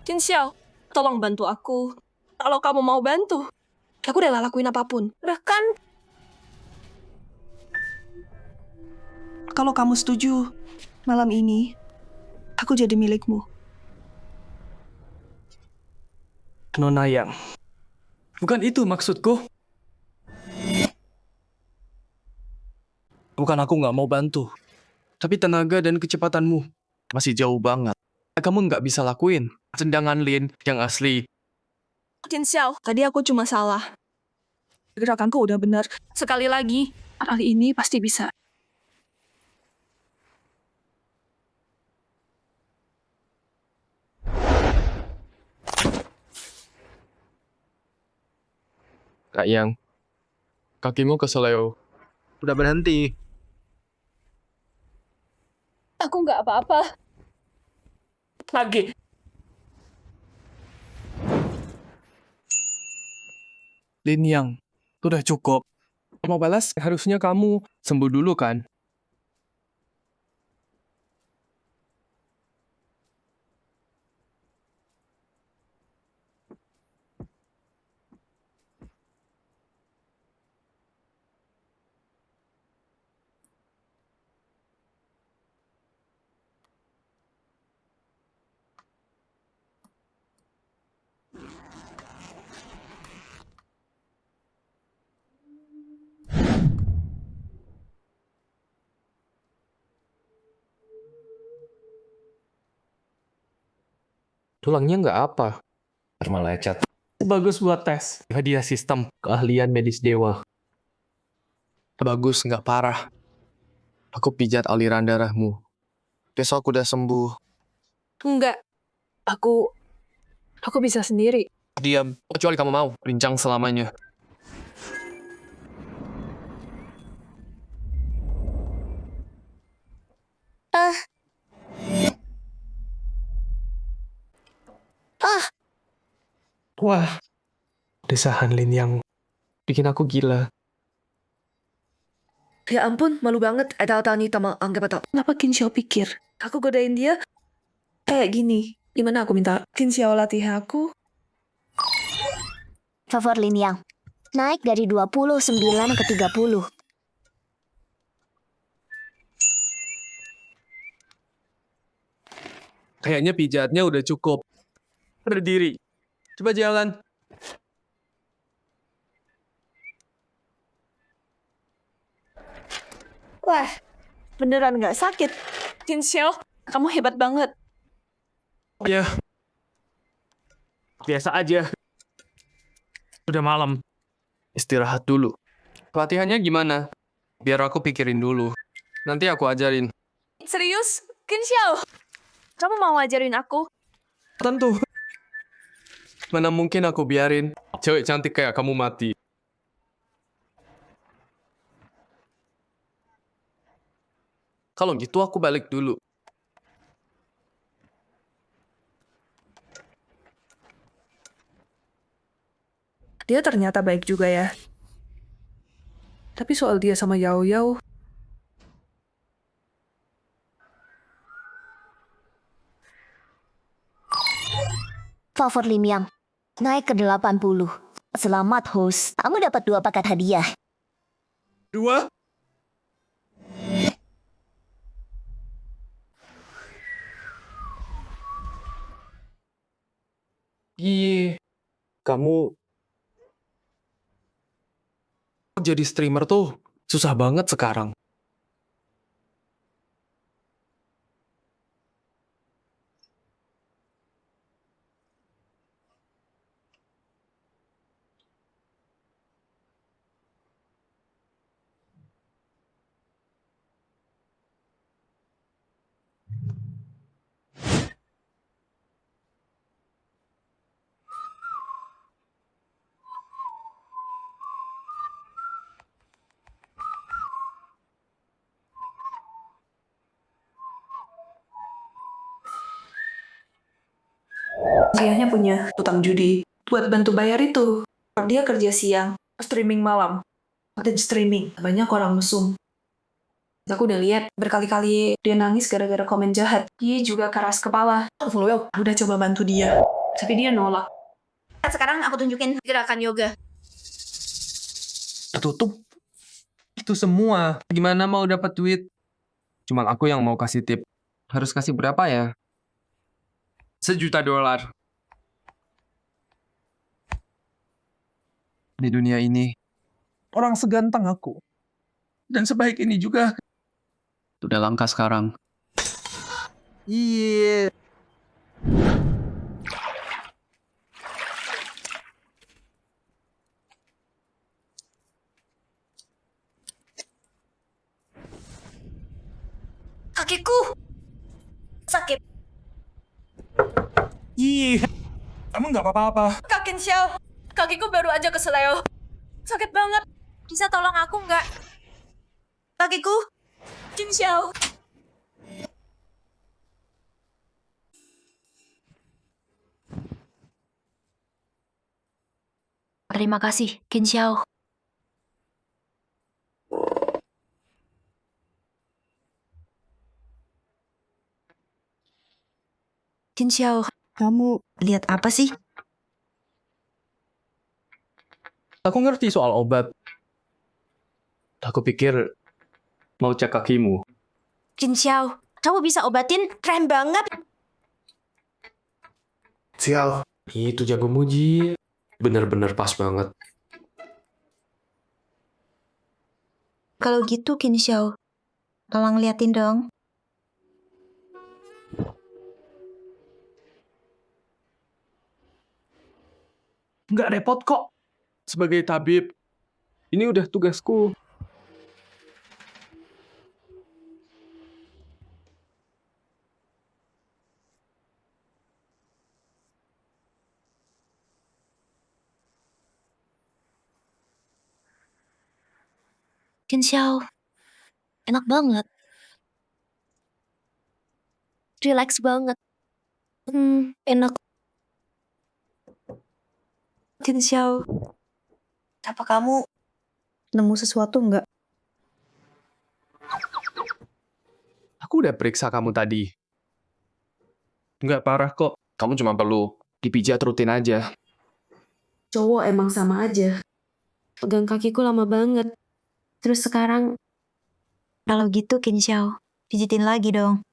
Qin Xiao, tolong bantu aku. Kalau kamu mau bantu, aku rela lakuin apapun. Bahkan, kalau kamu setuju, malam ini, aku jadi milikmu. Nona Yang. Bukan itu maksudku. Bukan aku nggak mau bantu. Tapi tenaga dan kecepatanmu masih jauh banget. Kamu nggak bisa lakuin tendangan Lin yang asli. Jin Xiao, tadi aku cuma salah. Gerakanku udah benar. Sekali lagi, kali ini pasti bisa. Kak Yang, kakimu keseleo. Udah berhenti. Aku nggak apa-apa. Lagi. Lin Yang, udah cukup. Mau balas, harusnya kamu sembuh dulu kan? Tulangnya nggak apa. Termal lecet. Bagus buat tes. Hadiah sistem keahlian medis dewa. Bagus, nggak parah. Aku pijat aliran darahmu. Besok udah sembuh. Enggak. Aku bisa sendiri. Diam, kecuali kamu mau rincang selamanya. Wah, desahan Lin yang bikin aku gila. Ya ampun, malu banget. Ada tanya sama anggap atau. Kenapa Qin Xiao pikir? Aku godain dia kayak gini. Gimana aku minta Qin Xiao latih aku? Favor Lin Yang. Naik dari 29 ke 30. Kayaknya pijatnya udah cukup. Berdiri. Coba jalan. Wah, beneran nggak sakit. Qin Xiao, kamu hebat banget. Ya. Biasa aja. Udah malam. Istirahat dulu. Pelatihannya gimana? Biar aku pikirin dulu. Nanti aku ajarin. Serius? Qin Xiao? Kamu mau ajarin aku? Tentu. Mana mungkin aku biarin cewek cantik kayak kamu mati. Kalau gitu aku balik dulu. Dia ternyata baik juga ya. Tapi soal dia sama Yao Yao, Favor Lim Yang. Naik ke 80. Selamat host. Kamu dapat 2 paket hadiah. 2? Iya. Kamu jadi streamer tuh susah banget sekarang. Dianya punya utang judi. Buat bantu bayar itu, dia kerja siang, streaming malam. Dan streaming, banyak orang mesum. Aku udah lihat berkali-kali dia nangis gara-gara komen jahat. Dia juga keras kepala. Aku udah coba bantu dia, tapi dia nolak. Sekarang aku tunjukin gerakan yoga. Tutup. Itu semua. Gimana mau dapat duit? Cuma aku yang mau kasih tip. Harus kasih berapa ya? $1 juta. di dunia ini. Orang seganteng aku. Dan sebaik ini juga. Udah langka sekarang. Iya. Kakiku sakit. Ih, kamu nggak apa-apa. Kak Xiao, kakiku baru aja keseleo. Sakit banget. Bisa tolong aku nggak? Kakiku, Xiao. Terima kasih, Xiao. Xiao, kamu lihat apa sih? Aku ngerti soal obat. Aku pikir mau cek kakimu. Xiao, kamu bisa obatin? Keren banget. Sial. Itu jago muji. Bener-bener pas banget. Kalau gitu, Xiao, tolong liatin dong. Nggak repot kok. Sebagai tabib, ini udah tugasku. Xiao, enak banget. Relax banget. Enak. Xiao, apa kamu nemu sesuatu nggak? Aku udah periksa kamu tadi. Nggak parah kok. Kamu cuma perlu dipijat rutin aja. Cowok emang sama aja. Pegang kakiku lama banget. Terus sekarang, kalau gitu Xiao, pijitin lagi dong.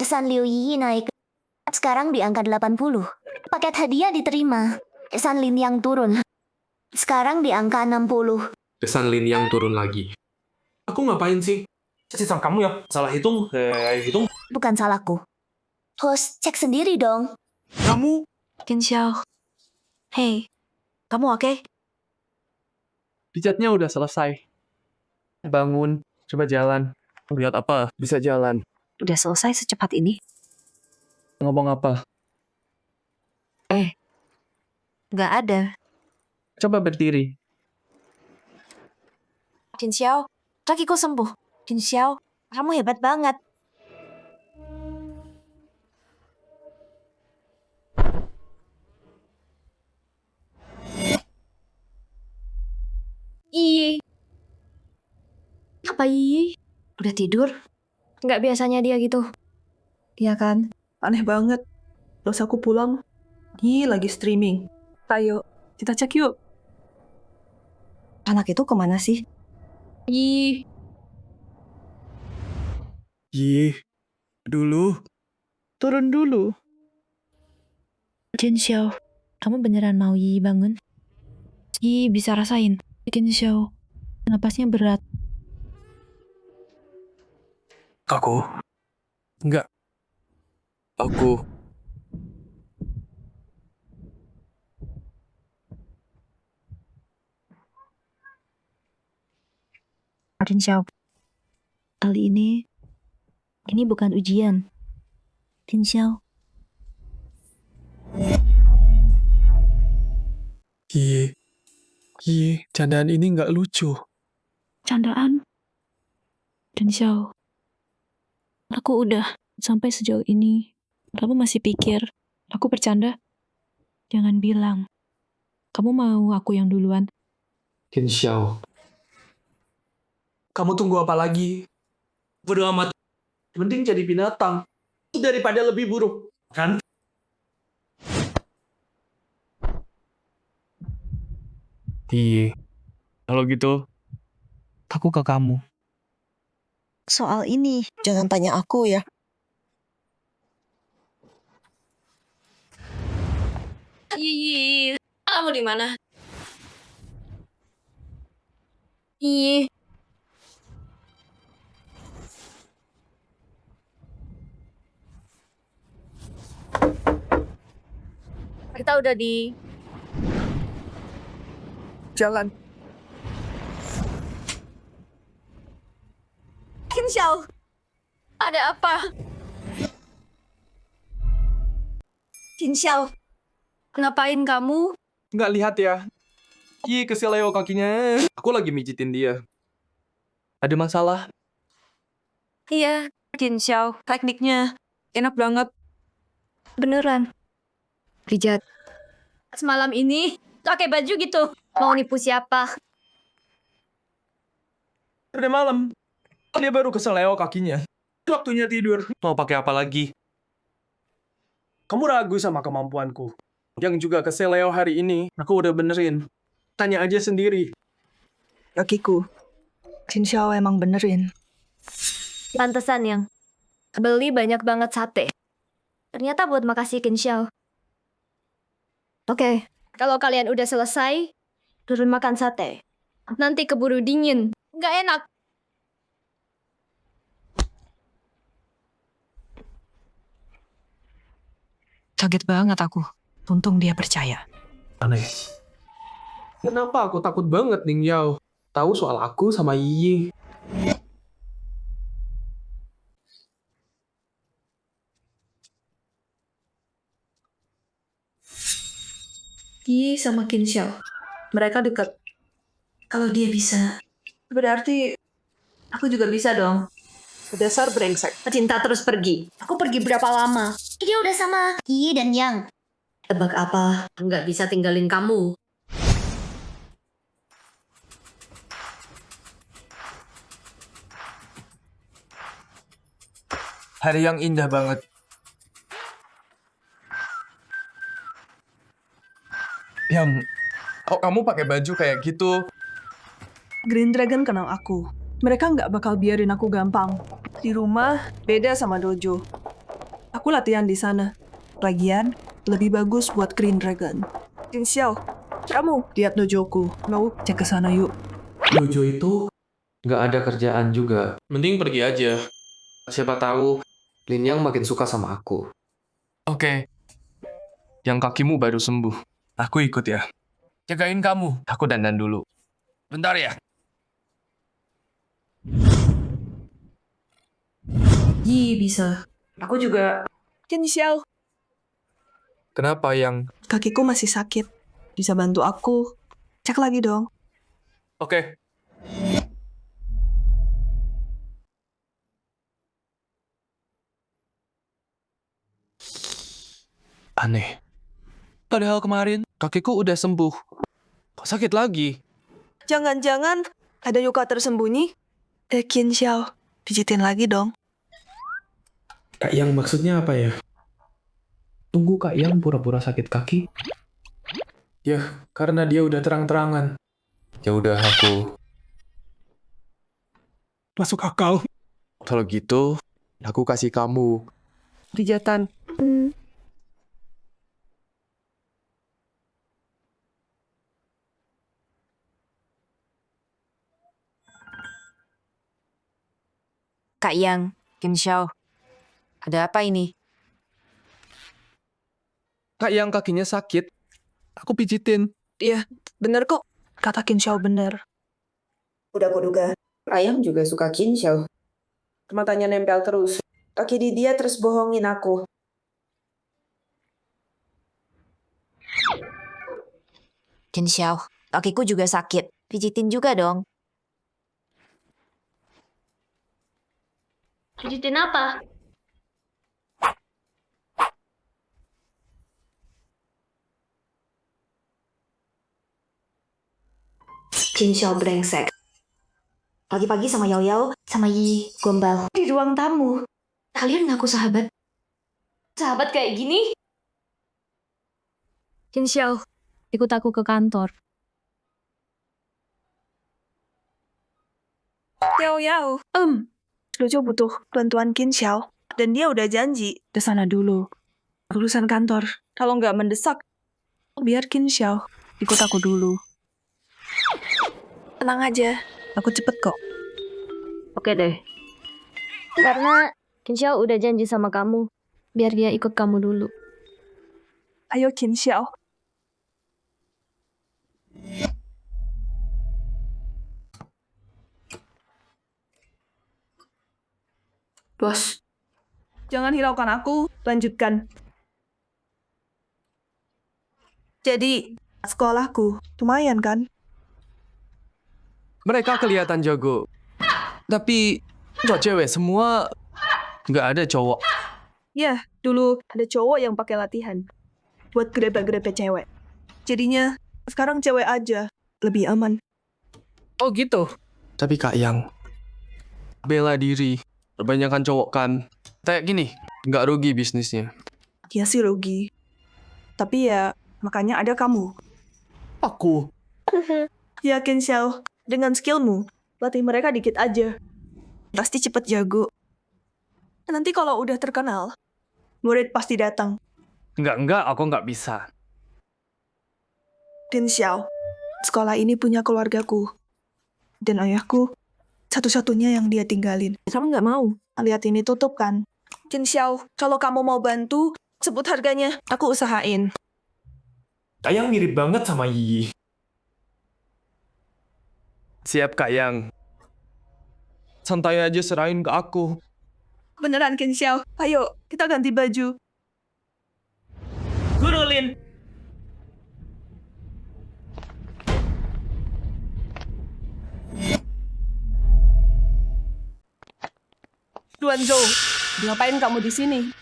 San Liu Yi naik. Sekarang di angka 80. Paket hadiah diterima. San Lin yang turun. Sekarang di angka 60. Desan Lin yang turun lagi. Aku ngapain sih? Sistem kamu ya salah hitung, hitung. Bukan salahku. Host, cek sendiri dong. Kamu Xiao, hey, kamu oke? Pijatnya udah selesai. Bangun, coba jalan. Lihat apa? Bisa jalan. Udah selesai secepat ini? Ngomong apa? Nggak ada. Coba berdiri. Xiao, kakiku sembuh. Xiao, kamu hebat banget. Ih. Apa Ih? Udah tidur? Nggak biasanya dia gitu. Iya kan? Aneh banget. Terus aku pulang. Nih lagi streaming. Ayo, kita cek yuk. Anak itu kemana sih? Ih, Yi, dulu. turun dulu. Xiao, kamu beneran mau Yi bangun? Yi bisa rasain. Xiao, napasnya berat. Aku. Enggak. Aku. Xiao, kali ini bukan ujian. Xiao, Yi, candaan ini nggak lucu. candaan. Xiao, aku udah sampai sejauh ini. Kamu masih pikir aku bercanda? Jangan bilang. Kamu mau aku yang duluan? Xiao. Kamu tunggu apa lagi? Bodo amat. Mending jadi binatang. Daripada lebih buruk. Kan? Kalau gitu, aku ke kamu. Soal ini, jangan tanya aku ya. Ih, kamu di mana? Ih. Kita udah di Jalan. Kim Xiao. Ada apa? Kim Xiao. Ngapain kamu? Nggak lihat ya? Ih, keseleo kakinya. Aku lagi mijitin dia. Ada masalah? Iya, Kim Xiao, tekniknya enak banget. Beneran. Rijat. semalam ini pakai baju gitu. Mau nipu siapa? Udah malam. Dia baru keseleo kakinya. Waktunya tidur. Mau pakai apa lagi? Kamu ragu sama kemampuanku. Yang juga keseleo hari ini, aku udah benerin. Tanya aja sendiri. Kakiku, Kim Xiao emang benerin. Pantesan yang beli banyak banget sate. Ternyata buat makasih Kim Xiao. Oke, kalau kalian udah selesai, turun makan sate. Nanti keburu dingin. Nggak enak. Kaget banget aku. Untung dia percaya. Aneh. Kenapa aku takut banget Ning Yao? Tahu soal aku sama Yi. Yi sama Kim Xiao, mereka dekat. Kalau dia bisa, berarti aku juga bisa dong. Dasar brengsek. Cinta terus pergi. Aku pergi berapa lama? Dia udah sama Yi dan Yang. Tebak apa? Nggak bisa tinggalin kamu. Hari yang indah banget. Yang, kok kamu pakai baju kayak gitu? Green Dragon kenal aku. Mereka nggak bakal biarin aku gampang. Di rumah, beda sama dojo. Aku latihan di sana. Lagian, lebih bagus buat Green Dragon. Jin Xiao, kamu lihat dojoku. Mau cek ke sana yuk. Dojo itu nggak ada kerjaan juga. Mending pergi aja. Siapa tahu Lin Yang makin suka sama aku. Oke. Yang kakimu baru sembuh. Aku ikut ya. Jagain kamu. Aku dandan dulu. Bentar ya. Yi bisa. Aku juga. Jin Xiao, Kenapa Yang? kakiku masih sakit. Bisa bantu aku. Cek lagi dong. Oke. Aneh. Padahal kemarin kakiku udah sembuh. Kok sakit lagi? Jangan-jangan ada luka tersembunyi? Qin Xiao, pijitin lagi dong. Kak Yang maksudnya apa ya? Tunggu Kak Yang pura-pura sakit kaki? Ya, karena dia udah terang-terangan. Ya udah aku. Masuk akal. Kalau gitu, aku kasih kamu. Pijatan. Kak Yang, Kim Xiao. Ada apa ini? Kak Yang kakinya sakit. Aku pijitin. Iya, bener kok. Kata Qin Xiao bener. Udah aku duga. Ayam juga suka Qin Xiao. Matanya nempel terus. Kaki di dia terus bohongin aku. Qin Xiao, kakiku juga sakit. Pijitin juga dong. Pijitin apa? Qin Xiao brengsek. Pagi-pagi sama Yao Yao, sama Yi gombal. Di ruang tamu. Kalian ngaku sahabat? Sahabat kayak gini? Jin Xiao, ikut aku ke kantor. Yao Yao. Dojo butuh bantuan Qin Xiao. Dan dia udah janji ke sana dulu. Urusan kantor. Kalau nggak mendesak, biar Qin Xiao ikut aku dulu. Tenang aja, aku cepet kok. Oke deh. Karena Qin Xiao udah janji sama kamu, biar dia ikut kamu dulu. Ayo Qin Xiao. Bos, jangan hiraukan aku, lanjutkan. Jadi, sekolahku lumayan kan? Mereka kelihatan jago. Tapi, cewek semua nggak ada cowok. Ya, dulu ada cowok yang pakai latihan buat grepe-grepe cewek. Jadinya, sekarang cewek aja lebih aman. Oh gitu. Tapi Kak Yang, bela diri. Kebanyakan cowok kan. Kayak gini, nggak rugi bisnisnya. Ya sih rugi. Tapi ya, makanya ada kamu. Aku? Ya Qin Xiao, dengan skillmu, latih mereka dikit aja. Pasti cepet jago. Nanti kalau udah terkenal, murid pasti datang. Enggak, aku nggak bisa. Qin Xiao, sekolah ini punya keluargaku. Dan ayahku, satu-satunya yang dia tinggalin. Kamu nggak mau lihat ini tutup kan? Qin Xiao, kalau kamu mau bantu, sebut harganya. Aku usahain. Kak Yang mirip banget sama Yi. Siap Kak Yang. Santai aja serahin ke aku. Beneran Qin Xiao. Ayo, kita ganti baju. Guru Lin. Duan Zhou, ngapain kamu di sini?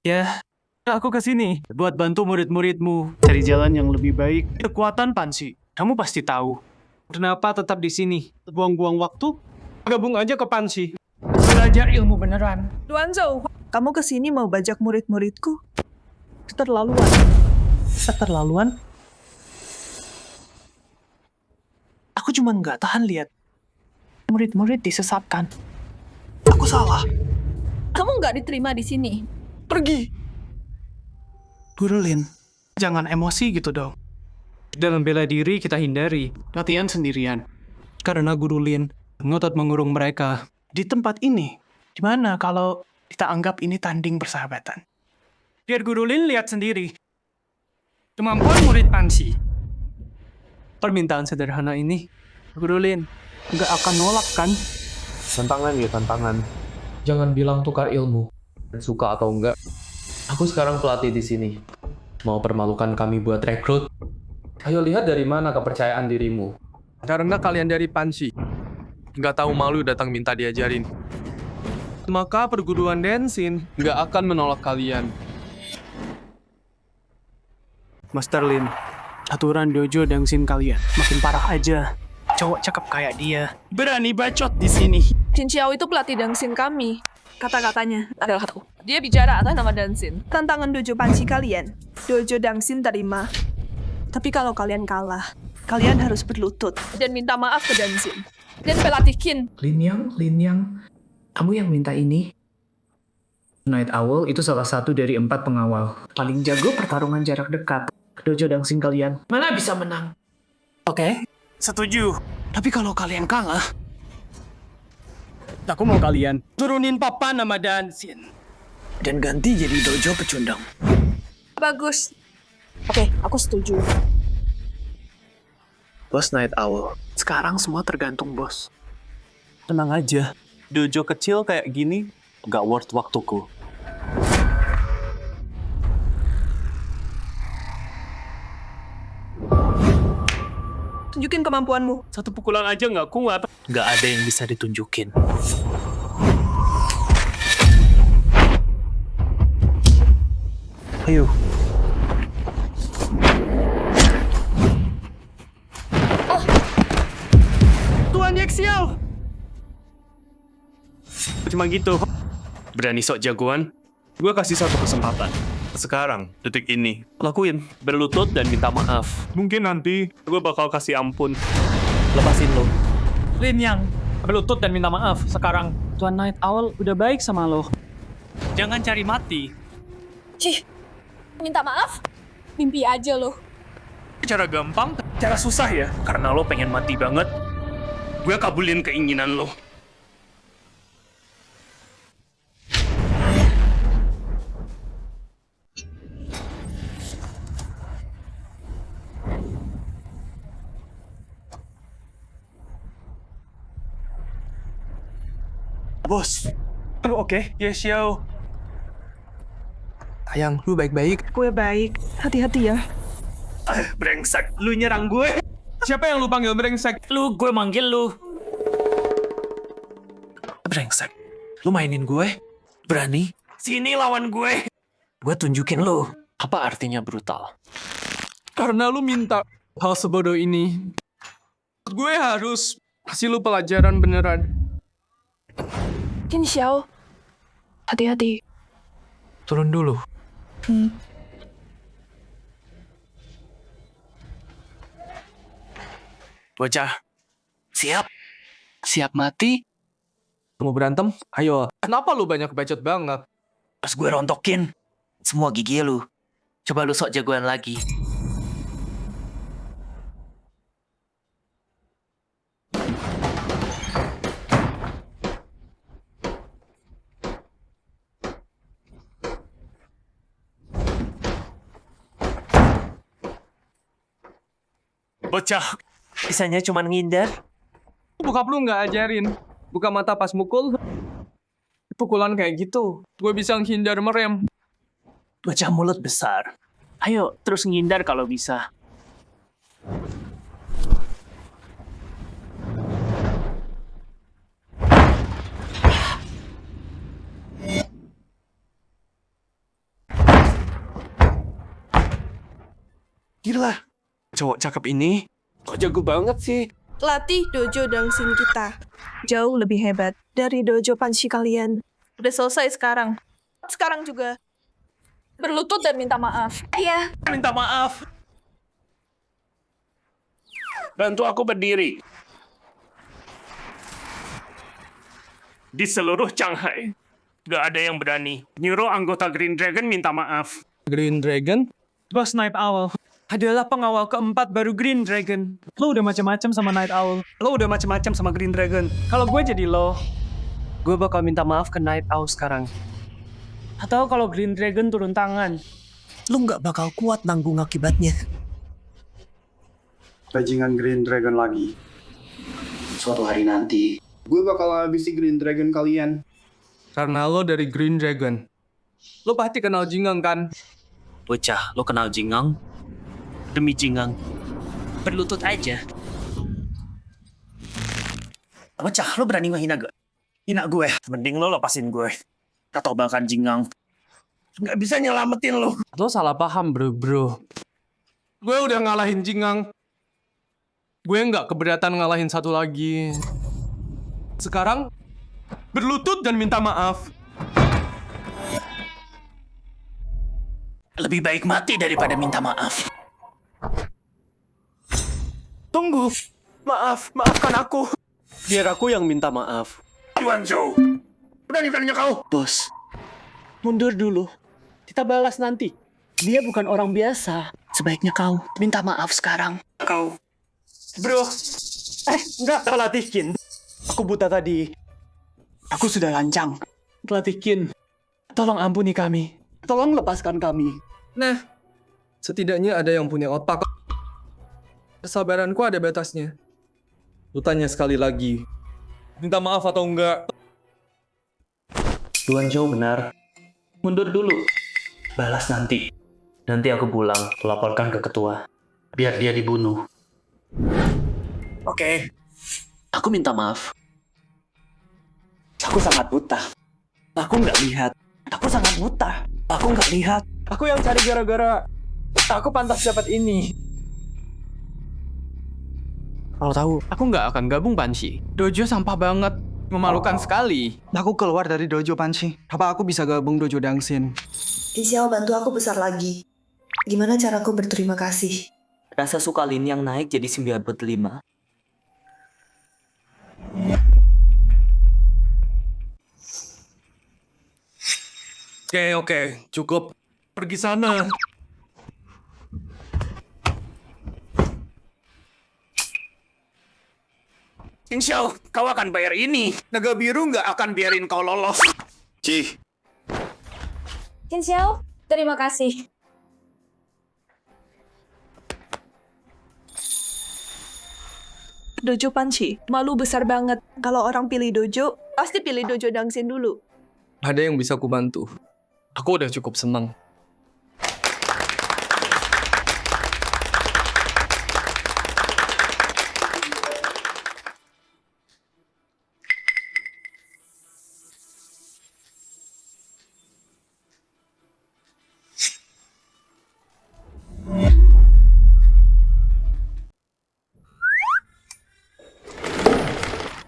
Ya, aku ke sini buat bantu murid-muridmu cari jalan yang lebih baik. Kekuatan Pansi, kamu pasti tahu. Kenapa tetap di sini? Buang-buang waktu? Gabung aja ke Pansi. Belajar ilmu beneran. Duan Zhou, kamu ke sini mau bajak murid-muridku? Keterlaluan. Keterlaluan? Aku cuma nggak tahan lihat murid-murid disesatkan. Aku salah. Kamu nggak diterima di sini. Pergi. Guru Lin, jangan emosi gitu dong. Dalam bela diri kita hindari latihan sendirian. Karena Guru Lin ngotot mengurung mereka di tempat ini. Gimana kalau kita anggap ini tanding persahabatan? Biar Guru Lin lihat sendiri. Kemampuan murid Pansi. Permintaan sederhana ini, Guru Lin nggak akan nolak kan? Tantangan ya, tantangan. Jangan bilang tukar ilmu. Suka atau enggak. Aku sekarang pelatih di sini. Mau permalukan kami buat rekrut? Ayo lihat dari mana kepercayaan dirimu. Karena kalian dari Pansi. Nggak tahu malu datang minta diajarin. Maka perguruan Densin nggak akan menolak kalian. Master Lin, aturan dojo Dangsin kalian makin parah aja. Cowok cakep kayak dia berani bacot di sini. Qin Xiao itu pelatih Dangsin kami. Kata-katanya adalah kataku. Dia bicara atas nama Dangsin. Tantangan dojo Pansi kalian, dojo Dangsin terima. Tapi kalau kalian kalah, kalian harus berlutut dan minta maaf ke Dangsin. Dan pelatih Qin. Lin Yang, kamu yang minta ini? Night Owl itu salah satu dari 4 pengawal. Paling jago pertarungan jarak dekat. Dojo Dangsin kalian, mana bisa menang? Oke, setuju. Tapi kalau kalian kalah, aku mau kalian turunin papan nama Dangsin dan ganti jadi dojo pecundang. Bagus. Oke, aku setuju. Bos Night Owl, sekarang semua tergantung bos. Tenang aja, dojo kecil kayak gini gak worth waktuku. Tunjukin kemampuanmu. Satu pukulan aja gak kuat. Gak ada yang bisa ditunjukin. Ayo. Tuan Yexiao! Cuma gitu. Berani sok jagoan? Gue kasih satu kesempatan. Sekarang, detik ini. Lakuin. Berlutut dan minta maaf. Mungkin nanti gue bakal kasih ampun. Lepasin lo. Lin Yang, Berlutut dan minta maaf sekarang. Tuan Night Owl udah baik sama lo. Jangan cari mati. Cih, minta maaf? Mimpi aja lo. Cara gampang, cara susah ya. Karena lo pengen mati banget. Gue kabulin keinginan lo. Bos. Oke, yes, yo. Sayang, lu baik-baik. Gue baik. Hati-hati ya. Brengsek, lu nyerang gue. Siapa yang lu panggil brengsek? Lu, gue manggil lu. Brengsek, lu mainin gue? Berani? Sini lawan gue. Gue tunjukin lu. Apa artinya brutal? Karena lu minta hal sebodoh ini. Gue harus kasih lu pelajaran beneran. Jin Xiao. Hati-hati. Turun dulu. Bocah. Siap. Siap mati? Mau berantem? Ayo. Kenapa lu banyak bacot banget? Pas gue rontokin. Semua gigi lu. Coba lu sok jagoan lagi. Bocah, bisanya cuma ngindar. Bokap lu nggak ajarin. Buka mata pas mukul. Pukulan kayak gitu. Gue bisa menghindar merem. Bocah mulut besar. Ayo, terus ngindar kalau bisa. Gila. Cowok cakep ini. Kok jago banget sih? Latih dojo dancing kita. Jauh lebih hebat dari dojo panci kalian. Udah selesai sekarang. Sekarang juga. Berlutut dan minta maaf. Iya. Minta maaf. Bantu aku berdiri. Di seluruh Shanghai, gak ada yang berani nyuruh anggota Green Dragon minta maaf. Green Dragon? Bos Night Owl adalah pengawal keempat baru Green Dragon. Lo udah macam-macam sama Night Owl. Lo udah macam-macam sama Green Dragon. Kalau gue jadi lo, gue bakal minta maaf ke Night Owl sekarang. Atau kalau Green Dragon turun tangan, lo nggak bakal kuat nanggung akibatnya. Bajingan Green Dragon lagi. Suatu hari nanti, gue bakal habisi Green Dragon kalian. Karena lo dari Green Dragon. Lo pasti kenal Jingang kan? Bocah, lo kenal Jingang? Demi Jingang, berlutut aja. Bocah, lo berani ngehina gue? Hina gue? Mending lo lepasin gue. Atau bahkan Jingang. Nggak bisa nyelamatin lo. Lo salah paham, bro. Gue udah ngalahin Jingang. Gue nggak keberatan ngalahin satu lagi. Sekarang, berlutut dan minta maaf. Lebih baik mati daripada minta maaf. Tunggu. Maafkan aku. Biar aku yang minta maaf. Yuan Zhou, berani-beraninya kau. Bos, mundur dulu. Kita balas nanti. Dia bukan orang biasa. Sebaiknya kau minta maaf sekarang. Kau. Bro. Enggak, pelatih Qin. Aku buta tadi. Aku sudah lancang. Pelatih Qin, tolong ampuni kami. Tolong lepaskan kami. Nah, setidaknya ada yang punya otak. Kesabaranku ada batasnya. Lu tanya sekali lagi. Minta maaf atau enggak? Tuan Zhou benar. Mundur dulu. Balas nanti. Nanti aku pulang, laporkan ke ketua. Biar dia dibunuh. Oke. Aku minta maaf. Aku sangat buta. Aku nggak lihat. Aku sangat buta. Aku nggak lihat. Aku yang cari gara-gara. Aku pantas dapat ini. Kalau tahu, aku nggak akan gabung Panci. Dojo sampah banget. Memalukan sekali. Aku keluar dari dojo Panci. Apa aku bisa gabung dojo Dangsin? Jin Xiao bantu aku besar lagi. Gimana caraku berterima kasih? Rasa suka Lin yang naik jadi 9/5. Oke, cukup. Pergi sana. Insya Allah, kau akan bayar ini. Naga biru nggak akan biarin kau lolos. Cih, Qin Xiao, terima kasih. Dojo Panci, malu besar banget. Kalau orang pilih dojo, pasti pilih dojo Dangxin dulu. Ada yang bisa kubantu. Aku udah cukup senang.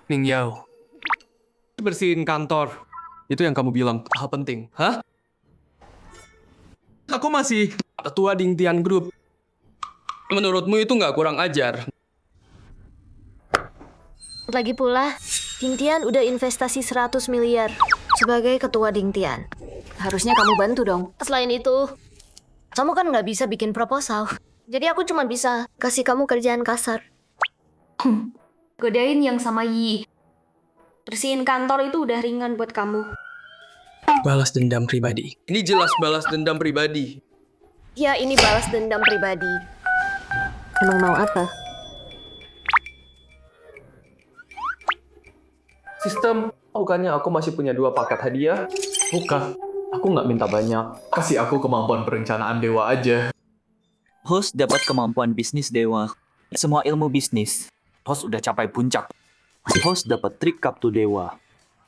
Ning Yao, bersihin kantor. Itu yang kamu bilang hal penting, hah? Aku masih ketua Ding Tian Group. Menurutmu itu nggak kurang ajar? Lagi pula, Ding Tian udah investasi 100 miliar sebagai ketua Ding Tian. Harusnya kamu bantu dong. Selain itu, kamu kan nggak bisa bikin proposal. Jadi aku cuma bisa kasih kamu kerjaan kasar. Godain yang sama Yi. Bersihin kantor itu udah ringan buat kamu. Balas dendam pribadi. Ini jelas balas dendam pribadi. Ya, ini balas dendam pribadi. Emang mau apa? Sistem, bukannya aku masih punya 2 paket hadiah? Bukan, aku nggak minta banyak. Kasih aku kemampuan perencanaan dewa aja. Host dapat kemampuan bisnis dewa. Semua ilmu bisnis. Host udah capai puncak. Host dapat trik kartu dewa.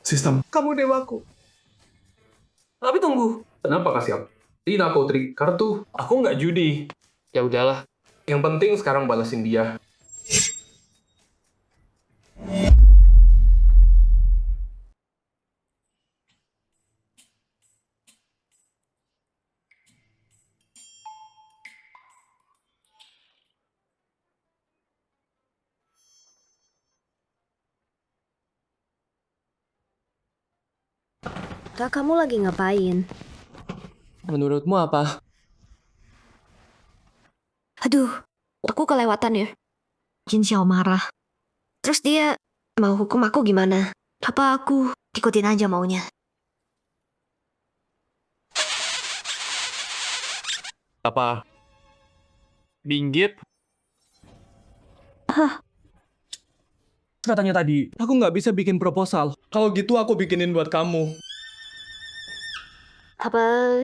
Sistem, kamu dewaku. Tapi tunggu. Kenapa kasih aku? Ini aku trik kartu. Aku nggak judi. Ya udahlah. Yang penting sekarang balasin dia. Kak, kamu lagi ngapain? Menurutmu apa? Aduh, aku kelewatan ya. Jin Xiao marah. Terus dia mau hukum aku gimana? Apa aku ikutin aja maunya? Apa? Binggit? Hah? Katanya tadi, aku nggak bisa bikin proposal. Kalau gitu aku bikinin buat kamu. Apa?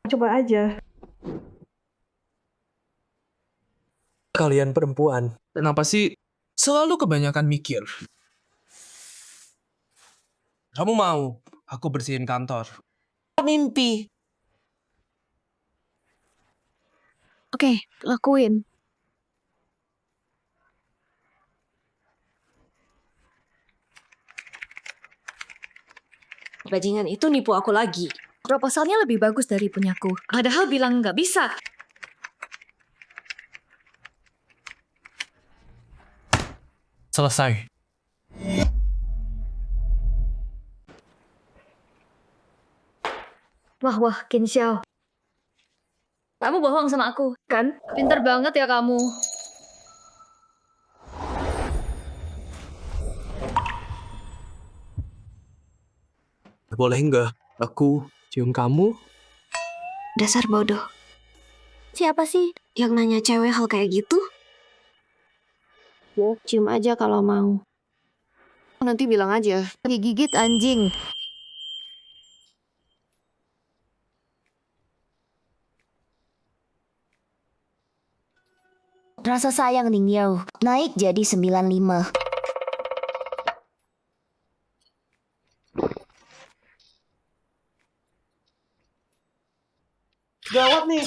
Coba aja. Kalian perempuan, kenapa sih selalu kebanyakan mikir? Kamu mau aku bersihin kantor? Mimpi. Oke, lakuin. Bajingan itu nipu aku lagi. Proposalnya lebih bagus dari punyaku. Padahal bilang nggak bisa. Selesai. Wah, Qin Xiao. Kamu bohong sama aku, kan? Pinter banget ya kamu. Boleh nggak aku cium kamu? Dasar bodoh. Siapa sih yang nanya cewek hal kayak gitu? Ya, cium aja kalau mau. Nanti bilang aja, digigit anjing. Rasa sayang Ning Yao naik jadi 95. Gawat nih.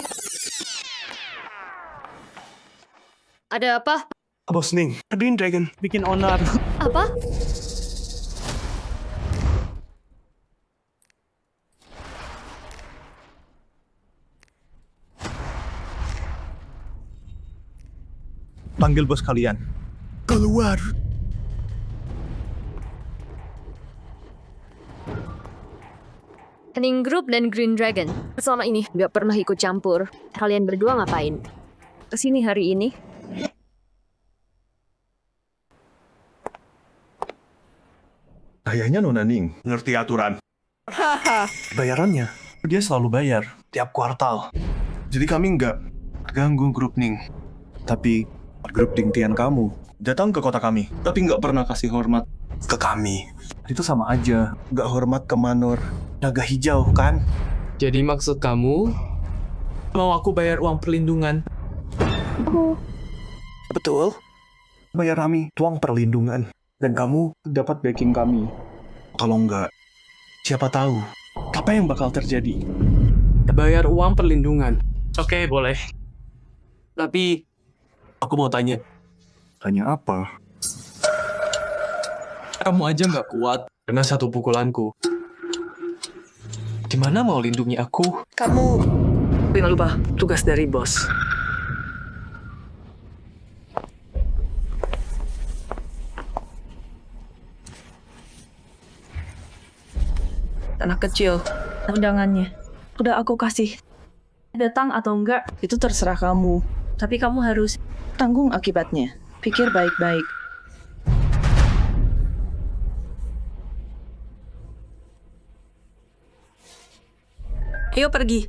Ada apa? Bos Ning, Green Dragon bikin onar. Apa? Panggil bos kalian. Keluar. Hening Group dan Green Dragon. Selama ini nggak pernah ikut campur. Kalian berdua ngapain? Kesini hari ini? Kayaknya Nona Ning ngerti aturan. Bayarannya, dia selalu bayar tiap kuartal. Jadi kami nggak ganggu grup Ning. Tapi grup Ding Tian kamu datang ke kota kami, tapi nggak pernah kasih hormat ke kami. Itu sama aja, nggak hormat ke Manor Naga Hijau, kan? Jadi maksud kamu mau aku bayar uang perlindungan? Betul. Bayar kami tuang perlindungan. Dan kamu dapat backing kami. Kalau nggak, siapa tahu apa yang bakal terjadi. Bayar uang perlindungan. Oke, boleh. Tapi aku mau tanya. Tanya apa? Kamu aja nggak kuat dengan satu pukulanku. Gimana mau lindungi aku? Kamu jangan lupa tugas dari bos. Anak kecil, undangannya udah aku kasih. Datang atau enggak, itu terserah kamu. Tapi kamu harus tanggung akibatnya. Pikir baik-baik. Ayo pergi.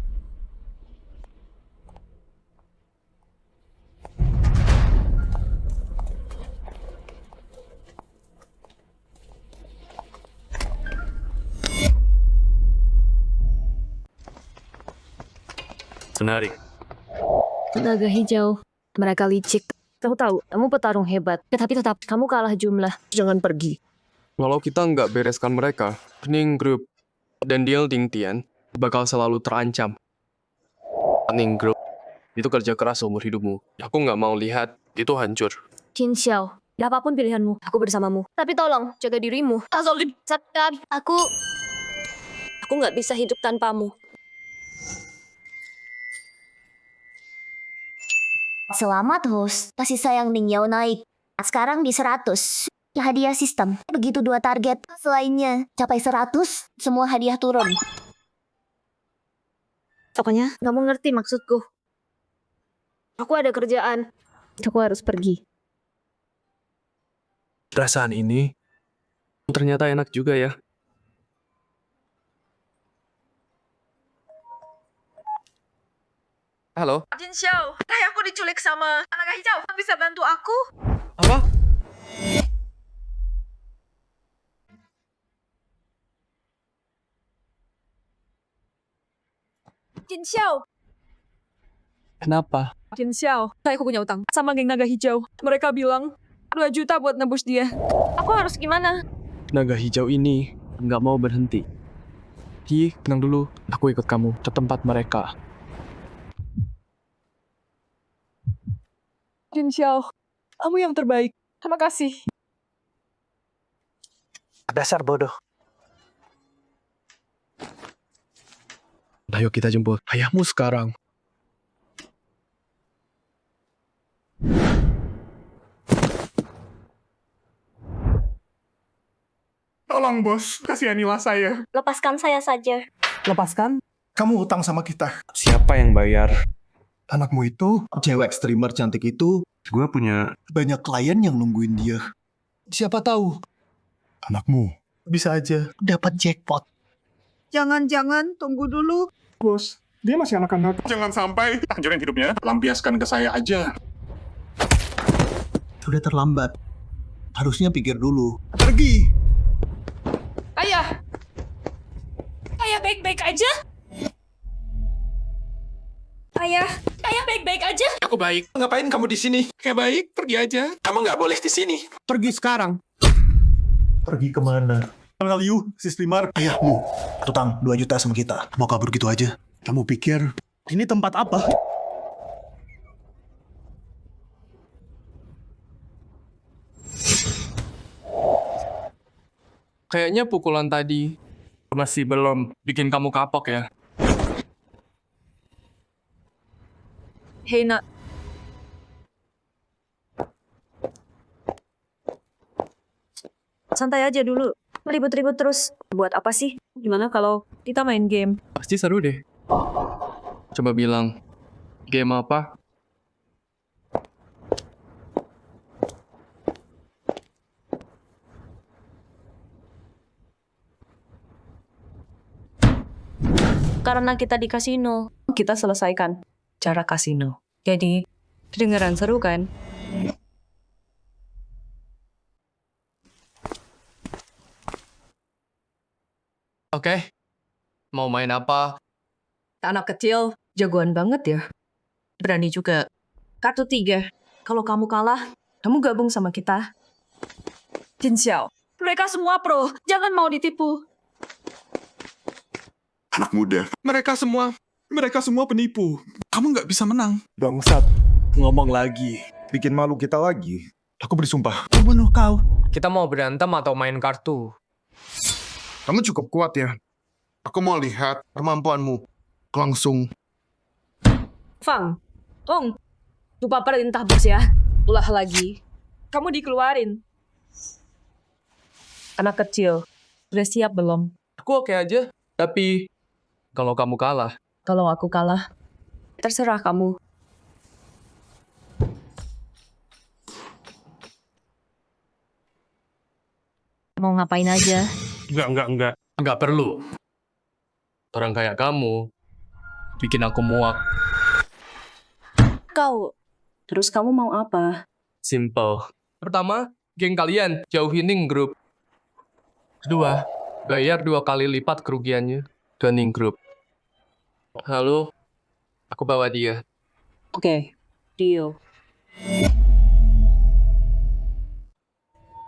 Menarik. Naga hijau. Mereka licik. Kamu tahu, kamu petarung hebat. Tetapi tetap kamu kalah jumlah. Jangan pergi. Kalau kita nggak bereskan mereka, Hening Group dan Deal Ding Tian bakal selalu terancam. Hening Group itu kerja keras seumur hidupmu. Aku nggak mau lihat itu hancur. Jin Xiao, apapun pilihanmu, aku bersamamu. Tapi tolong, jaga dirimu. Aku nggak bisa hidup tanpamu. Selamat host, kasih sayang Ning Yao naik. Sekarang di 100. Hadiah sistem. Begitu 2 target selainnya capai 100, semua hadiah turun. Pokoknya, kamu ngerti maksudku. Aku ada kerjaan. Aku harus pergi. Perasaan ini ternyata enak juga ya. Halo? Jin Xiao, ayahku diculik sama naga hijau. Bisa bantu aku? Apa? Jin Xiao. Kenapa? Jin Xiao, aku punya utang sama geng naga hijau. Mereka bilang 2 juta buat nebus dia. Aku harus gimana? Naga hijau ini nggak mau berhenti. Hi, tenang dulu. Aku ikut kamu ke tempat mereka. Jin Xiao, kamu yang terbaik. Terima kasih. Dasar bodoh. Ayo kita jemput ayahmu sekarang. Tolong bos, kasihanilah saya. Lepaskan saya saja. Lepaskan? Kamu utang sama kita. Siapa yang bayar? Anakmu itu, cewek streamer cantik itu, gue punya banyak klien yang nungguin dia. Siapa tahu, anakmu bisa aja dapat jackpot. Jangan-jangan tunggu dulu. Bos, dia masih anak-anak. Jangan sampai hancurin hidupnya. Lampiaskan ke saya aja. Sudah terlambat. Harusnya pikir dulu. Pergi! Ayah! Ayah baik-baik aja? Ayah baik-baik aja? Aku baik. Ngapain kamu di sini? Kayak baik, pergi aja. Kamu nggak boleh di sini. Pergi sekarang. Pergi kemana? Kenal you, si streamer. Ayahmu. Tutang 2 juta sama kita. Mau kabur gitu aja. Kamu pikir ini tempat apa? Kayaknya pukulan tadi masih belum bikin kamu kapok ya. Hei nak, santai aja dulu. Ribut-ribut terus. Buat apa sih? gimana kalau kita main game? Pasti seru deh. Coba bilang, game apa? Karena kita di kasino, kita selesaikan cara kasino. Jadi, kedengeran seru kan? Oke. Mau main apa? Anak kecil, jagoan banget ya. Berani juga. Kartu 3. Kalau kamu kalah, kamu gabung sama kita. Jin Xiao. Mereka semua pro, jangan mau ditipu. Anak muda. Mereka semua penipu. Kamu nggak bisa menang. Bangsat, ngomong lagi. Bikin malu kita lagi. Aku bersumpah. Aku bunuh kau. Kita mau berantem atau main kartu? Kamu cukup kuat ya. Aku mau lihat kemampuanmu. Langsung. Fang, Ong, lupa perintah bos ya. Ulah lagi. Kamu dikeluarin. Anak kecil, udah siap belum? Aku oke aja. Tapi, kalau kamu kalah. Kalau aku kalah, terserah kamu. Mau ngapain aja? Enggak. Enggak perlu. Orang kayak kamu, bikin aku muak. Terus kamu mau apa? Simple. Pertama, geng kalian jauhin Ning Group. Kedua, bayar 2 kali lipat kerugiannya ke Ning Group. Halo, aku bawa dia. Oke, deal.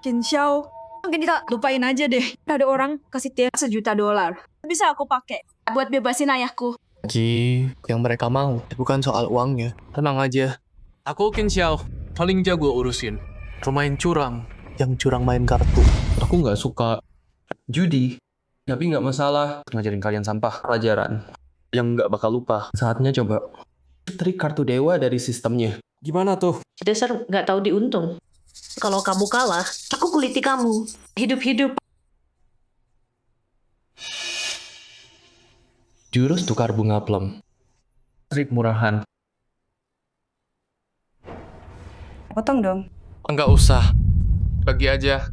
Jin Xiao, mungkin kita lupain aja deh. Ada orang kasih dia $1 juta. Bisa aku pakai buat bebasin ayahku. Ji, yang mereka mau. Bukan soal uangnya. Tenang aja. Aku Qin Xiao, paling jago urusin. Pemain curang, yang curang main kartu. Aku nggak suka judi, tapi nggak masalah. Ngajarin kalian sampah pelajaran yang nggak bakal lupa. Saatnya coba trik kartu dewa dari sistemnya. Gimana tuh? Dasar nggak tahu diuntung. Kalau kamu kalah, aku kuliti kamu. Hidup-hidup. Jurus tukar bunga plum. Trik murahan. Potong dong. Nggak usah. Bagi aja.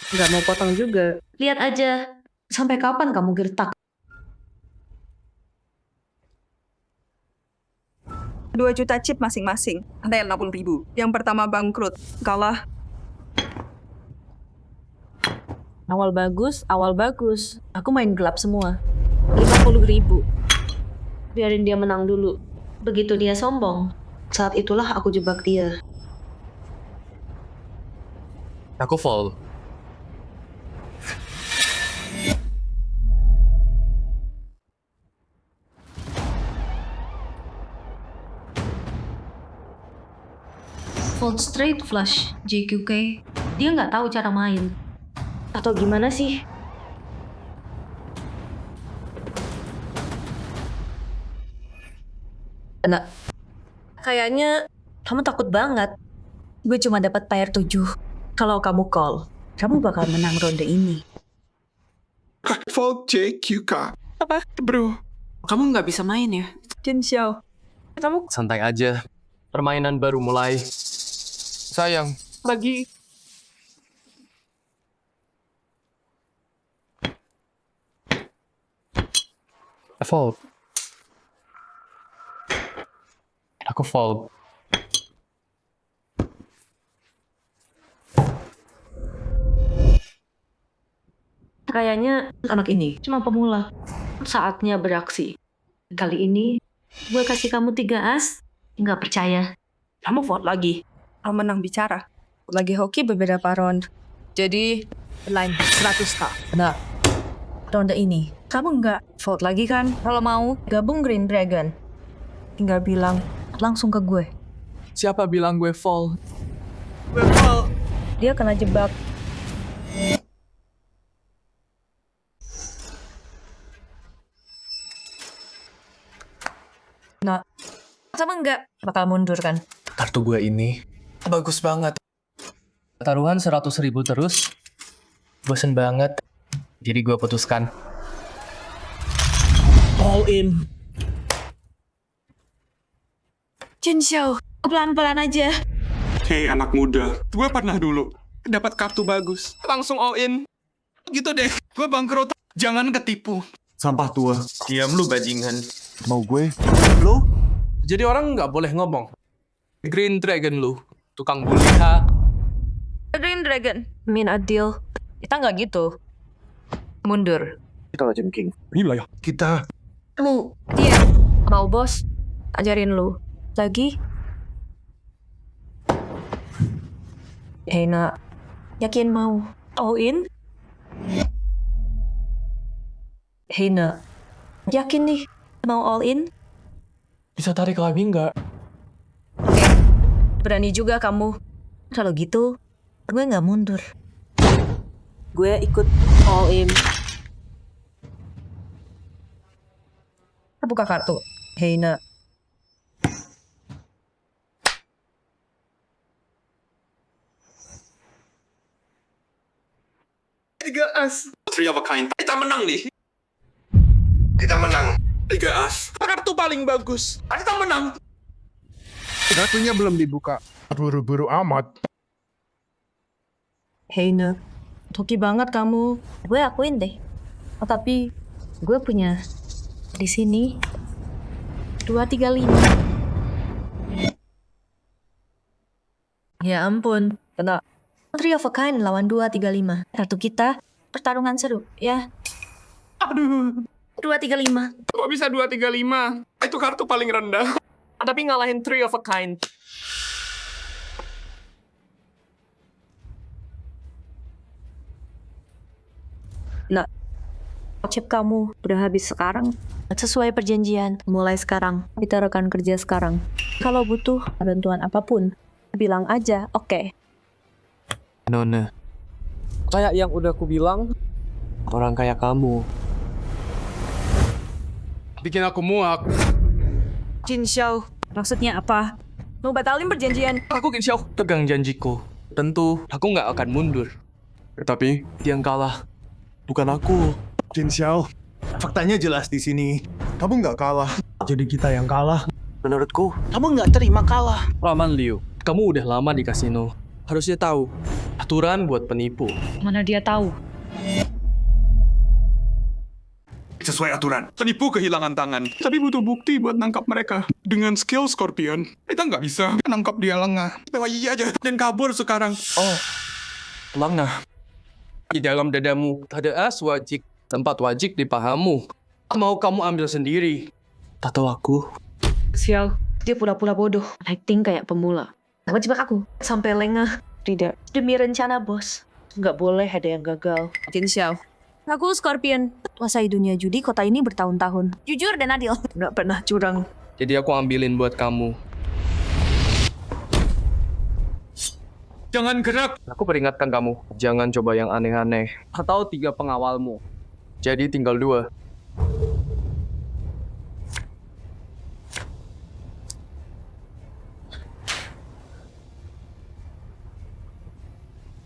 Nggak mau potong juga. Lihat aja. Sampai kapan kamu gertak? 2 juta chip masing-masing. Ada yang 60.000. Yang pertama bangkrut. Kalah. Awal bagus. Aku main gelap semua. 50.000. Biarin dia menang dulu. Begitu dia sombong, saat itulah aku jebak dia. Aku fold. Fold straight flush, JQK. Dia nggak tahu cara main. Atau gimana sih? Nah, kayaknya kamu takut banget. Gue cuma dapat pair 7. Kalau kamu call, kamu bakal menang ronde ini. Fold JQK. Apa? Bro. Kamu nggak bisa main ya? Jin Xiao. Kamu Santai aja. Permainan baru mulai. Sayang, lagi. Fold. Aku fold. Kayaknya anak ini cuma pemula. Saatnya beraksi. Kali ini, gue kasih kamu 3 as. Nggak percaya. Kamu vote lagi. Kamu menang bicara. Lagi hoki beberapa round. Jadi, line 100k. Nah, ronde ini, kamu nggak vote lagi kan? Kalau mau, gabung Green Dragon. Tinggal bilang langsung ke gue. Siapa bilang gue fold? Dia kena jebak. Nah, sama nggak bakal mundur kan? Kartu gue ini bagus banget. Taruhan 100.000 terus. Bosen banget. Jadi gue putuskan all in. Jin Xiao, pelan-pelan aja. Hei anak muda, gue pernah dulu dapat kartu bagus, langsung all in. Gitu deh, gue bangkrut. Jangan ketipu. Sampah tua. Diam lu bajingan. Mau gue? Lu? Jadi orang nggak boleh ngomong. Green Dragon lu, tukang bully ha. Green Dragon. Min Adil. Kita nggak gitu. Mundur. Kita Legend King. Gila ya. Kita. Lu. Dia. Mau bos. Ajarin lu. Lagi. Hei nak. Yakin mau all in? Hei nak. Yakin nih mau all in? Bisa tarik lagi nggak? Berani juga kamu. Kalau gitu, gue nggak mundur. Gue ikut all in. Buka kartu. Hei nak. Tiga as. Three of a kind. Kita menang nih. Kita menang. Tiga as. Kartu paling bagus. Kita menang. Kartunya belum dibuka. Buru-buru amat. Hei nak. Toki banget kamu. Gue akuin deh. Oh, tapi gue punya di sini 235. Ya ampun. Kena. Three of a kind lawan 235. Kartu kita pertarungan seru, ya. Aduh. 235. Kok bisa 235? Itu kartu paling rendah. Tapi ngalahin Three of a Kind. Nah, chip kamu udah habis sekarang. Sesuai perjanjian, mulai sekarang. Kita rekan kerja sekarang. Kalau butuh bantuan apapun, bilang aja, oke. Nona, kayak yang udah aku bilang, orang kayak kamu. Bikin aku muak. Jin Xiao, maksudnya apa? Mau batalin perjanjian? Aku Jin Xiao, pegang janjiku. Tentu, aku nggak akan mundur. Tapi, dia yang kalah. Bukan aku. Jin Xiao, faktanya jelas di sini. Kamu nggak kalah. Jadi kita yang kalah. Menurutku, Kamu nggak terima kalah. Raman Liu, kamu udah lama di kasino. Harusnya tahu, aturan buat penipu. Mana dia tahu? Sesuai aturan. Penipu kehilangan tangan. Tapi butuh bukti buat nangkap mereka. Dengan skill Scorpion, kita nggak bisa nangkap dia lengah. Bawa iya aja dan kabur sekarang. Oh, lengah. Di dalam dadamu ada as wajik. Tempat wajik di pahamu. Mau kamu ambil sendiri. Tahu aku. Xiao, dia pura-pura bodoh. Acting kayak pemula. Nama jebak aku. Sampai lengah. Tidak. Demi rencana bos. Nggak boleh ada yang gagal. Jin Xiao. Aku Scorpion. Kuasai dunia judi kota ini bertahun-tahun. Jujur dan adil. Nggak pernah curang. Jadi aku ambilin buat kamu. Jangan gerak. Aku peringatkan kamu. Jangan coba yang aneh-aneh. Atau 3 pengawalmu. Jadi tinggal 2.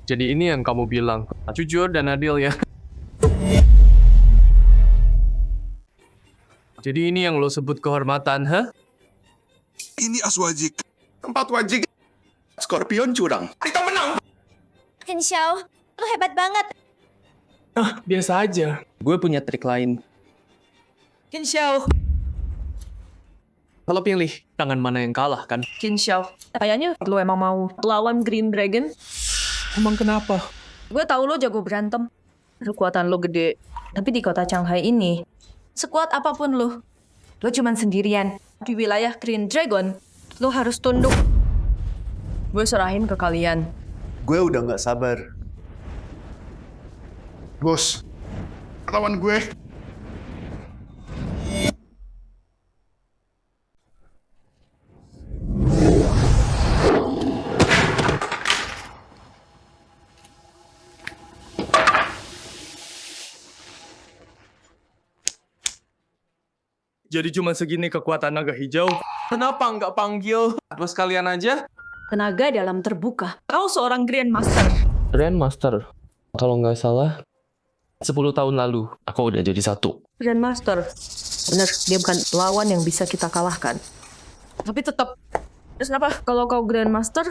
Jadi ini yang kamu bilang. Jujur dan adil ya. Jadi ini yang lo sebut kehormatan, ha? Ini as wajik. Tempat wajik. Scorpion curang. Kita menang. Jin Xiao, lu hebat banget. Ah, biasa aja. Gue punya trik lain. Jin Xiao. Kalau pilih, tangan mana yang kalah, kan? Jin Xiao. Kayaknya lu emang mau lawan Green Dragon. Emang kenapa? Gue tahu lo jago berantem. Kekuatan lo gede. Tapi di kota Shanghai ini, sekuat apapun lo cuman sendirian. Di wilayah Green Dragon, lo harus tunduk. Gue serahin ke kalian. Gue udah nggak sabar. Bos, lawan gue. Jadi cuma segini kekuatan naga hijau. Kenapa nggak panggil? Bos kalian aja? Tenaga dalam terbuka. Kau seorang Grandmaster. Grandmaster, kalau nggak salah, 10 tahun lalu, aku udah jadi satu. Grandmaster. Bener, dia bukan lawan yang bisa kita kalahkan. Tapi tetap. Terus kenapa? Kalau kau Grandmaster,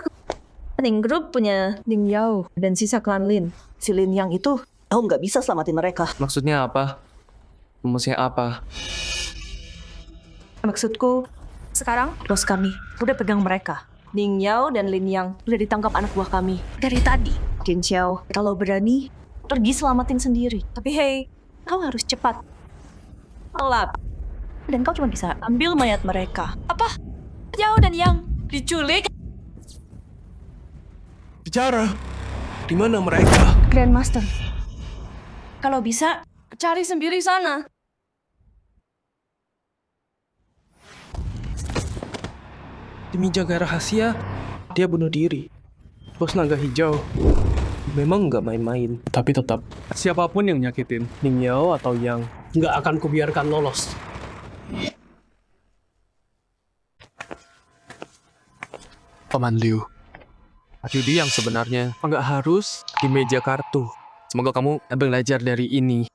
Ning Group punya Ning Yao dan sisa klan Lin. Si Lin yang itu, kau nggak bisa selamatin mereka. Maksudnya apa? Maksudnya apa? Maksudku, sekarang bos kami udah pegang mereka. Ning Yao dan Lin Yang udah ditangkap anak buah kami dari tadi. Qin Xiao, kalau berani, pergi selamatin sendiri. Tapi hey, kau harus cepat. Pelap. Dan kau cuma bisa ambil mayat mereka. Apa? Yao dan Yang diculik? Bicara. Di mana mereka? Grandmaster. Kalau bisa, cari sendiri sana. Demi jaga rahasia, dia bunuh diri. Bos Naga Hijau memang nggak main-main. Tapi tetap, siapapun yang nyakitin Ning Yao atau Yang, nggak akan kubiarkan lolos. Paman Liu, judi yang sebenarnya nggak harus di meja kartu. Semoga kamu belajar dari ini.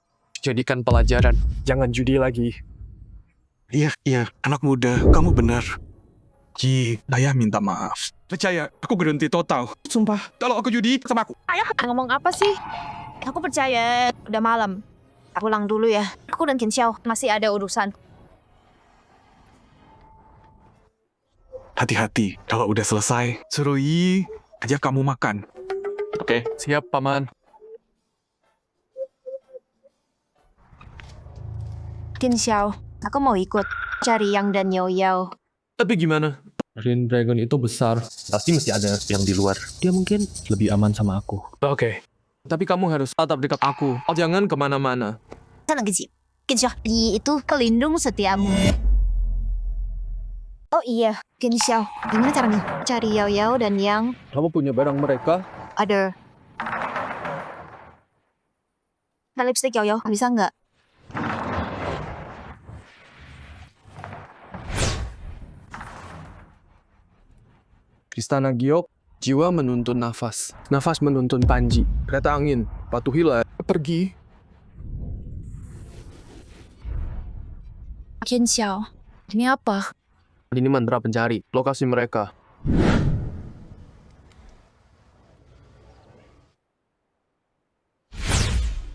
Jadikan pelajaran, jangan judi lagi. Iya, anak muda, kamu benar. Ji, saya minta maaf. Percaya, aku berhenti total. Sumpah, kalau aku judi sama aku. Ayah ngomong apa sih? Aku percaya udah malam. Aku pulang dulu ya. Aku dan Qin Xiao masih ada urusan. Hati-hati, kalau udah selesai, suruh Yi ajak kamu makan. Oke, siap paman. Qin Xiao, aku mau ikut cari Yang dan Yao Yao. Tapi gimana? Green Dragon itu besar. Pasti mesti ada yang di luar. Dia mungkin Lebih aman sama aku. Oke. Tapi kamu harus tetap dekat aku. Jangan kemana-mana. Sana kecil. Qin Xiao, Yi itu pelindung setiamu. Oh iya, Qin Xiao, gimana caranya cari Yao Yao dan Yang? Kamu punya barang mereka? Ada. Ada lipstick Yao Yao, bisa nggak? Istana Giok, jiwa menuntun nafas. Nafas menuntun Panji. Kereta angin, patuhilah. Pergi. Qin Xiao, ini apa? Ini mantra pencari. Lokasi mereka.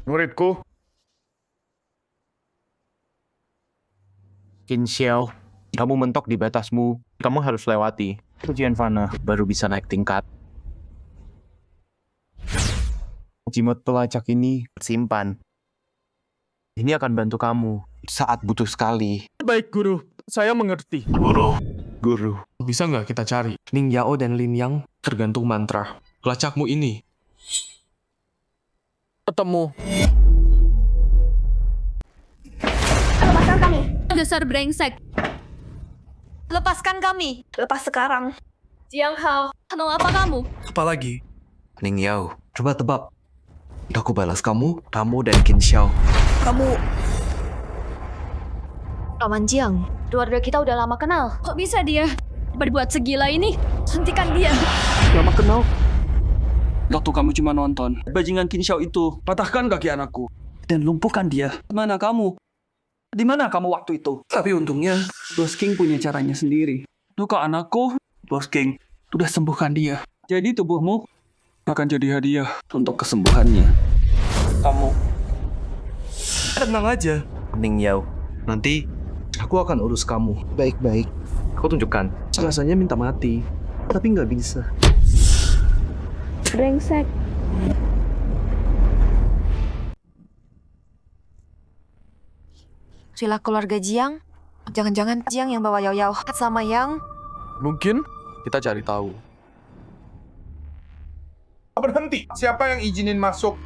Muridku, Qin Xiao, kamu mentok di batasmu. Kamu harus lewati ujian fana, baru bisa naik tingkat. Jimat pelacak ini simpan. Ini akan bantu kamu saat butuh sekali. Baik, Guru. Saya mengerti. Guru. Bisa nggak kita cari Ning Yao dan Lin Yang tergantung mantra. Pelacakmu ini. Ketemu. Lepaskan kami. Dasar brengsek. Lepaskan kami. Lepas sekarang. Jiang Hao, mau apa kamu? Apalagi? Ning Yao, coba tebak. Aku balas kamu dan Qin Xiao. Kamu Paman Jiang, keluarga kita udah lama kenal. Kok bisa dia berbuat segila ini? Hentikan dia. Lama kenal. Waktu kamu cuma nonton. Bajingan Qin Xiao itu patahkan kaki anakku dan lumpuhkan dia. Mana kamu? Di mana kamu waktu itu? Tapi untungnya, Bos King punya caranya sendiri. Luka anakku, Bos King sudah sembuhkan dia. Jadi tubuhmu akan jadi hadiah untuk kesembuhannya. Kamu Tenang aja. Ning Yao, nanti aku akan urus kamu. Baik-baik. Aku tunjukkan. rasanya minta mati, tapi nggak bisa. brengsek. Sila keluarga Jiang. Jangan-jangan Jiang yang bawa Yao Yao sama Yang. Mungkin kita cari tahu. berhenti. Siapa yang izinin masuk?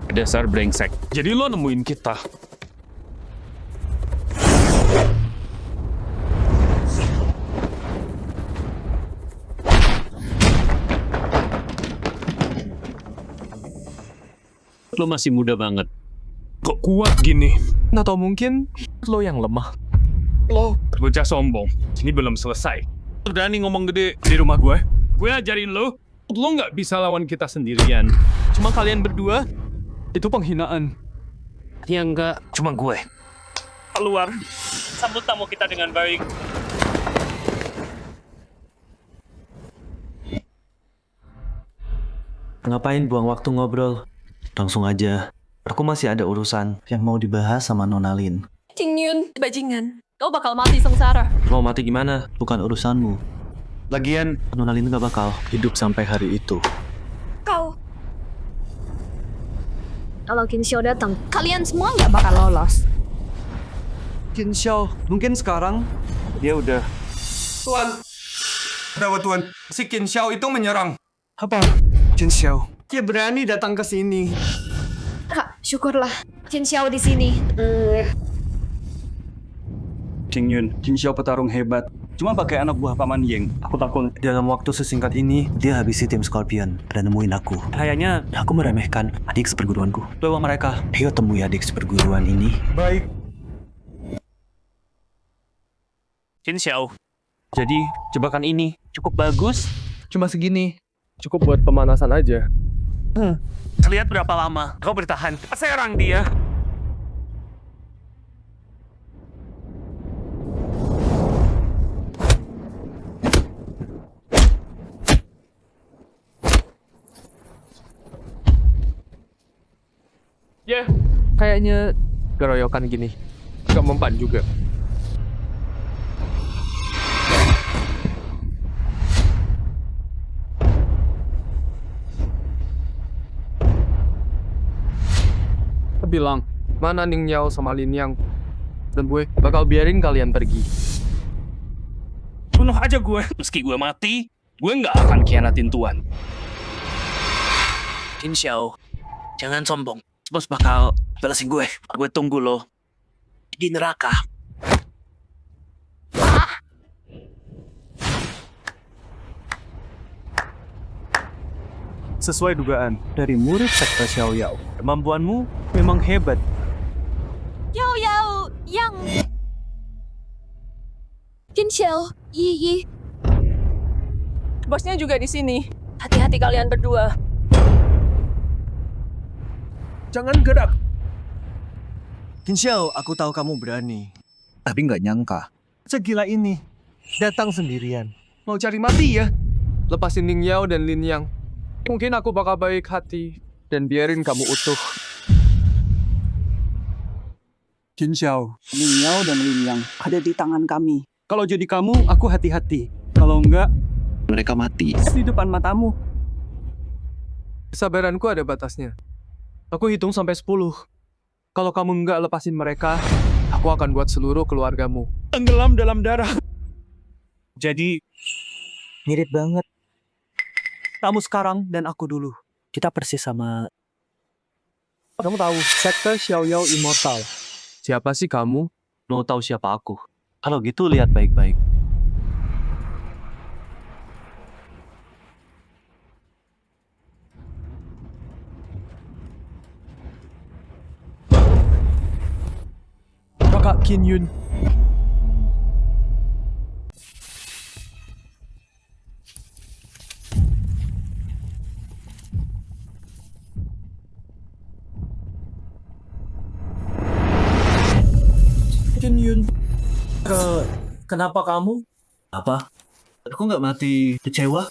Dasar brengsek. Jadi lo nemuin kita. Lo masih muda banget. kuat gini. Atau mungkin lo yang lemah. Lo bocah sombong. Ini belum selesai. Berani ngomong gede di rumah gue. Gue ajarin lo nggak bisa lawan kita sendirian. Cuma kalian berdua, itu penghinaan. Ya enggak. Cuma gue. Keluar. Sambut tamu kita dengan baik. Ngapain buang waktu ngobrol? Langsung aja. Aku masih ada urusan yang mau dibahas sama Nona Lin. Jingyun, bajingan. Kau bakal mati sengsara. Mau mati gimana? Bukan urusanmu. Lagian, Nona Lin gak bakal hidup sampai hari itu. Kau. Kalau Qin Xiao datang, kalian semua nggak bakal lolos. Qin Xiao, mungkin sekarang dia udah... Tuan. Kenapa Tuan? Si Qin Xiao itu menyerang. Apa? Qin Xiao. Dia berani datang ke sini. Kak, syukurlah. Qin Xiao di sini. Jingyun, Qin Xiao petarung hebat. Cuma pakai anak buah Paman Ying. Aku takut dalam waktu sesingkat ini, dia habisi tim Scorpion dan nemuin aku. Kayaknya aku meremehkan adik seperguruanku. Bawa mereka. Ayo temui adik seperguruan ini. Baik. Qin Xiao. Jadi, jebakan ini cukup bagus. Cuma segini. Cukup buat pemanasan aja. Lihat berapa lama kau bertahan. Serang dia. Ya, kayaknya keroyokan gini gak mempan juga. Bilang, mana Ning Yao sama Lin Yang? Dan gue bakal biarin kalian pergi. Bunuh aja gue. Meski gue mati, gue nggak akan khianatin Tuan. Qin Xiao, jangan sombong. Bos bakal balasin gue. Gue tunggu lo di neraka. Sesuai dugaan dari murid sekte Xiao Yao, kemampuanmu memang hebat. Yao Yao, Yang. Qin Xiao, Yi Yi. Bosnya juga di sini. Hati-hati kalian berdua. Jangan gerak. Qin Xiao, aku tahu kamu berani. Tapi nggak nyangka. Segila ini. Datang sendirian. Mau cari mati ya? Lepasin Ning Yao dan Lin Yang. Mungkin aku bakal baik hati dan biarin kamu utuh. Qin Xiao, Ning Yao dan Lin Yang ada di tangan kami. Kalau jadi kamu, aku hati-hati. Kalau enggak, Mereka mati. di depan matamu. Kesabaranku ada batasnya. Aku hitung sampai 10. Kalau kamu nggak lepasin mereka, aku akan buat seluruh keluargamu Tenggelam dalam darah. Jadi, Mirip banget. Kamu sekarang dan aku dulu. Kita persis sama... Kamu tahu, sekte Xiao Yao Immortal. Siapa sih kamu? Mau tahu siapa aku? Kalau gitu lihat baik-baik. Kakak Qin Yun. Qin Yun. Kenapa kamu? Apa? Aku nggak mati kecewa?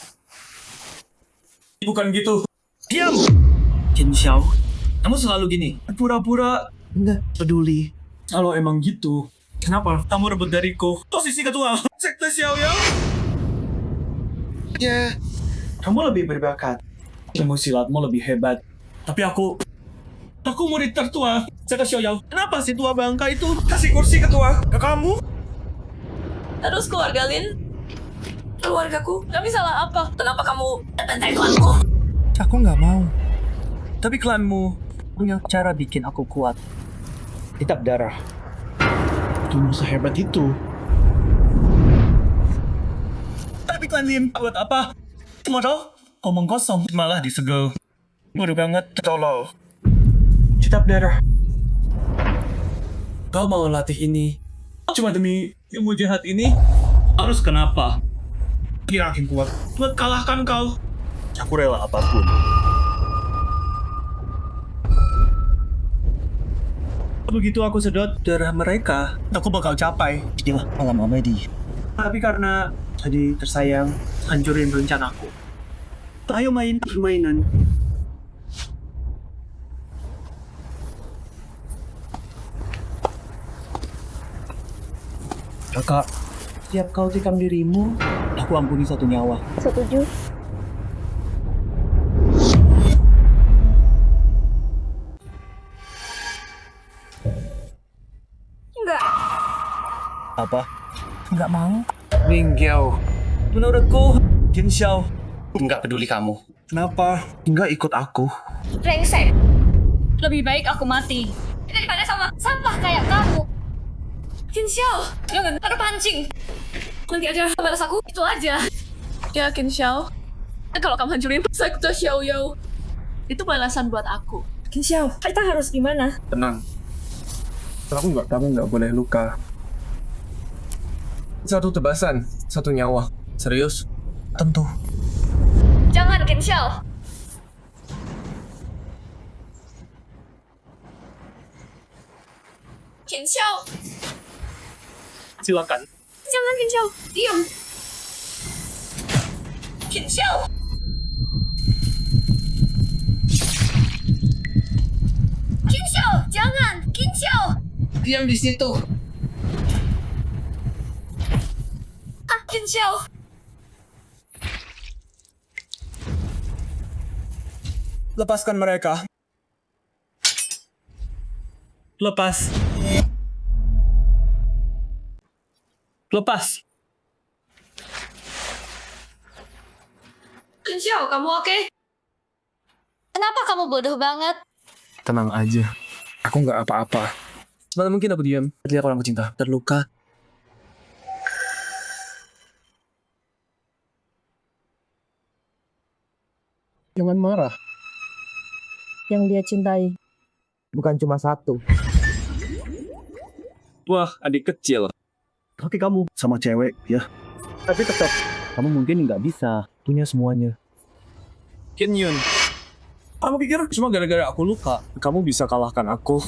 bukan gitu. Diam! Qin Xiao, kamu selalu gini. Pura-pura nggak peduli. Kalau emang gitu, kenapa kamu rebut dariku posisi ketua sekte Xiao Yao? Ya, kamu lebih berbakat. Ilmu silatmu lebih hebat. Tapi aku murid tertua sekte Xiao Yao. Kenapa si tua bangka itu kasih kursi ketua ke kamu? Terus keluarga Lin? Keluargaku? Kami salah apa? Kenapa kamu bantai klanku? Aku nggak mau. Tapi klanmu punya cara bikin aku kuat. Kitab darah. Tunggu sehebat itu. Tapi klan Lin buat apa? Cuma tahu omong kosong malah disegel. Mudah banget tolol. Kitab darah. Kau mau latih ini cuma demi ilmu jahat ini? Harus kenapa? Dia yakin kuat buat kalahkan kau. Aku rela apapun. Begitu aku sedot darah mereka, aku bakal capai. Inilah malam Amedi. Tapi karena tadi tersayang, hancurin rencanaku. Ayo main permainan. Kakak, setiap kau tikam dirimu, aku ampuni satu nyawa. Setuju. Enggak. Apa? Nggak mau. Ning Yao. Menurutku, Jin Xiao. Nggak peduli kamu. Kenapa nggak ikut aku? Brengsek. Lebih baik aku mati daripada sama sampah kayak kamu. Qin Xiao, jangan terpancing. Nanti aja balas aku, itu aja. Ya Qin Xiao, kalau kamu hancurin sekte Xiao Yao, itu balasan buat aku. Qin Xiao, kita harus gimana? Tenang. Kamu nggak boleh luka. Satu tebasan, satu nyawa. Serius? Tentu. Jangan Qin Xiao. Qin Xiao, Silakan. jangan Qin Xiao, diam. Qin Xiao. Qin Xiao, jangan. Qin Xiao. Diam di situ. Qin Xiao. Lepaskan mereka. Lepas. Lepas. Qin Xiao, kamu oke? Kenapa kamu bodoh banget? Tenang aja. Aku nggak apa-apa. Mana mungkin aku diam ketika orang cinta terluka. Jangan marah. Yang dia cintai Bukan cuma satu. Wah, adik kecil. Tapi kamu sama cewek, ya. Tapi tetap, kamu mungkin nggak bisa punya semuanya. Qin Yun. Kamu pikir cuma gara-gara aku luka, kamu bisa kalahkan aku?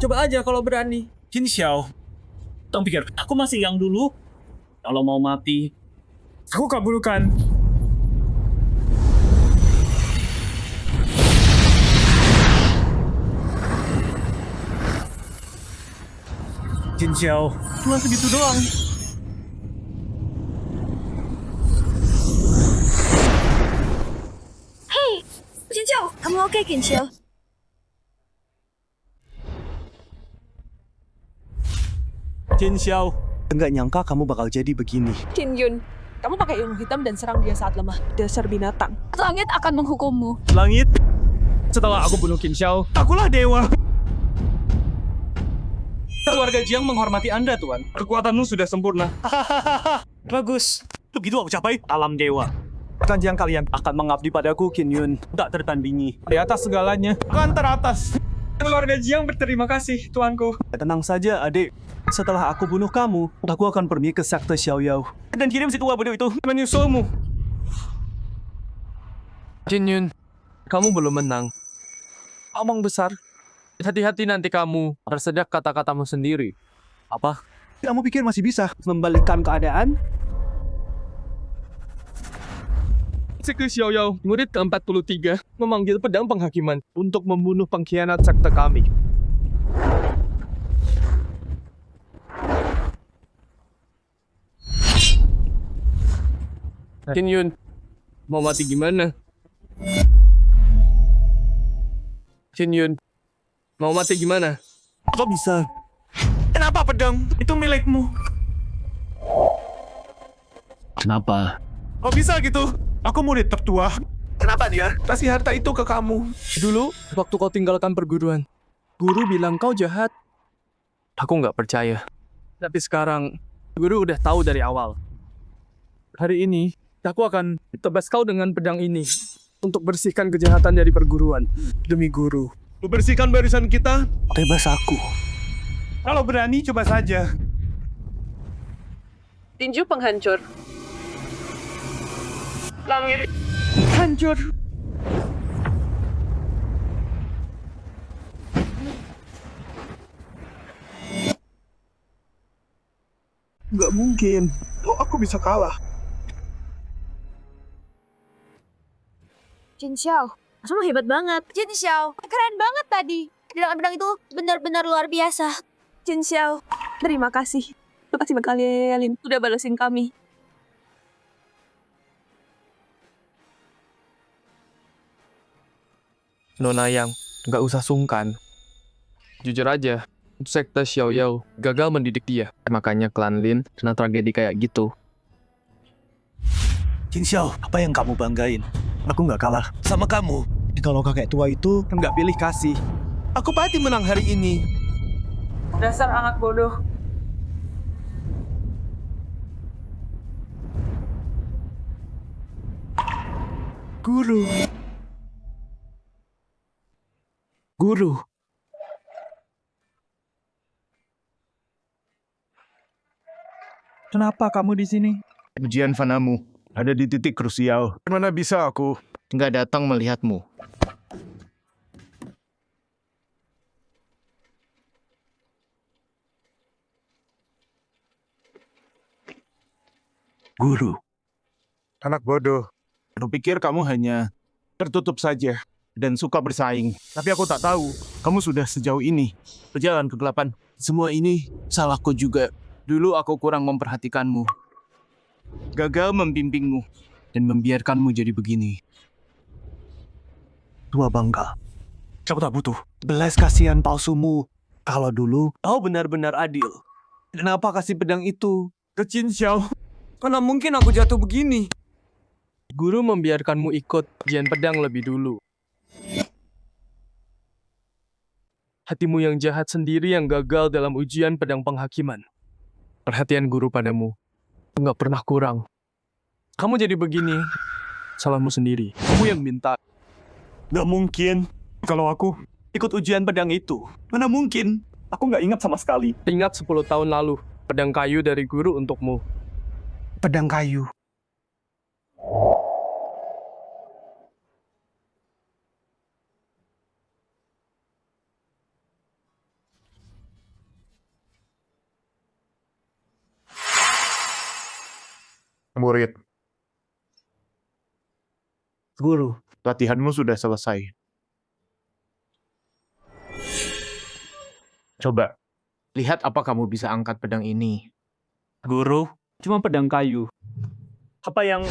Coba aja kalau berani. Qin Xiao. Tong pikir, aku masih yang dulu. Kalau mau mati, aku kabulkan. Jin Xiao, cuma segitu doang. Hei, Qin Xiao, kamu oke Qin Xiao? Jin Xiao, enggak nyangka kamu bakal jadi begini. Qin Yun, kamu pakai ilmu hitam dan serang dia saat lemah. Dasar binatang. Langit akan menghukummu. Langit, setelah aku bunuh Qin Xiao, akulah dewa. Keluarga Jiang menghormati Anda, Tuan. Kekuatanmu sudah sempurna. Bagus. Begitu aku capai alam dewa. Kanjeng kalian akan mengabdi padaku, Qin Yun. Tak tertandingi. Di atas segalanya, kan teratas. Keluarga Jiang berterima kasih, tuanku. Tenang saja, adik. Setelah aku bunuh kamu, aku akan pergi ke sekte Xiao Yao. Dan kirim si tua bodoh itu. Menyusulmu. Jin Yun, kamu belum menang. Omong besar. Hati-hati nanti kamu tersedak kata-katamu sendiri. Apa? Kamu pikir masih bisa membalikkan keadaan? Sekte Xiao Yao, murid ke-43, memanggil pedang penghakiman untuk membunuh pengkhianat sekte kami. Qin Yun, mau mati gimana? Qin Yun, mau mati gimana? Kok bisa? Kenapa pedang? Itu milikmu. Kenapa? Kok bisa gitu? Aku murid tertua. Kenapa dia? Kasih harta itu ke kamu. Dulu, waktu kau tinggalkan perguruan, guru bilang kau jahat. Aku nggak percaya. Tapi sekarang, guru udah tahu dari awal. Hari ini, aku akan tebas kau dengan pedang ini untuk bersihkan kejahatan dari perguruan. Demi guru. Bersihkan barisan kita. Tebas aku. Kalau berani, coba saja. Tinju penghancur. Langit hancur. Nggak mungkin. Kok aku bisa kalah? Jin Xiao, kamu hebat banget. Jin Xiao, keren banget tadi. Pedang itu benar-benar luar biasa. Jin Xiao, terima kasih. Terima kasih kalian udah balesin kami. Nona Yang, nggak usah sungkan. Jujur aja, sekte Xiao Yao gagal mendidik dia. Makanya klan Lin kena tragedi kayak gitu. Jin Xiao, apa yang kamu banggain? Aku nggak kalah sama kamu. Kalau kakek tua itu Nggak pilih kasih. Aku pasti menang hari ini. Dasar anak bodoh. Guru. Guru. Kenapa kamu di sini? Ujian Fanamu ada di titik krusial. Mana bisa aku Nggak datang melihatmu. Guru. Anak bodoh. Aku pikir kamu hanya tertutup saja dan suka bersaing. Tapi aku tak tahu, kamu sudah sejauh ini berjalan kegelapan. Semua ini salahku juga. Dulu aku kurang memperhatikanmu. Gagal membimbingmu dan membiarkanmu jadi begini. Tua bangka. Kamu tak butuh belas kasihan palsumu. Kalau dulu Kau benar-benar adil. Kenapa kasih pedang itu ke Jin Xiao? Mana mungkin aku jatuh begini? Guru membiarkanmu ikut ujian pedang lebih dulu. Hatimu yang jahat sendiri yang gagal dalam ujian pedang penghakiman. Perhatian guru padamu nggak pernah kurang. Kamu jadi begini, salahmu sendiri. Kamu yang minta. nggak mungkin. Kalau aku ikut ujian pedang itu, mana mungkin? Aku nggak ingat sama sekali. Ingat 10 tahun lalu, pedang kayu dari guru untukmu. Pedang kayu. Murid. Guru, Latihanmu sudah selesai. Coba. Lihat apa kamu bisa angkat pedang ini. Guru, cuma pedang kayu. Apa yang...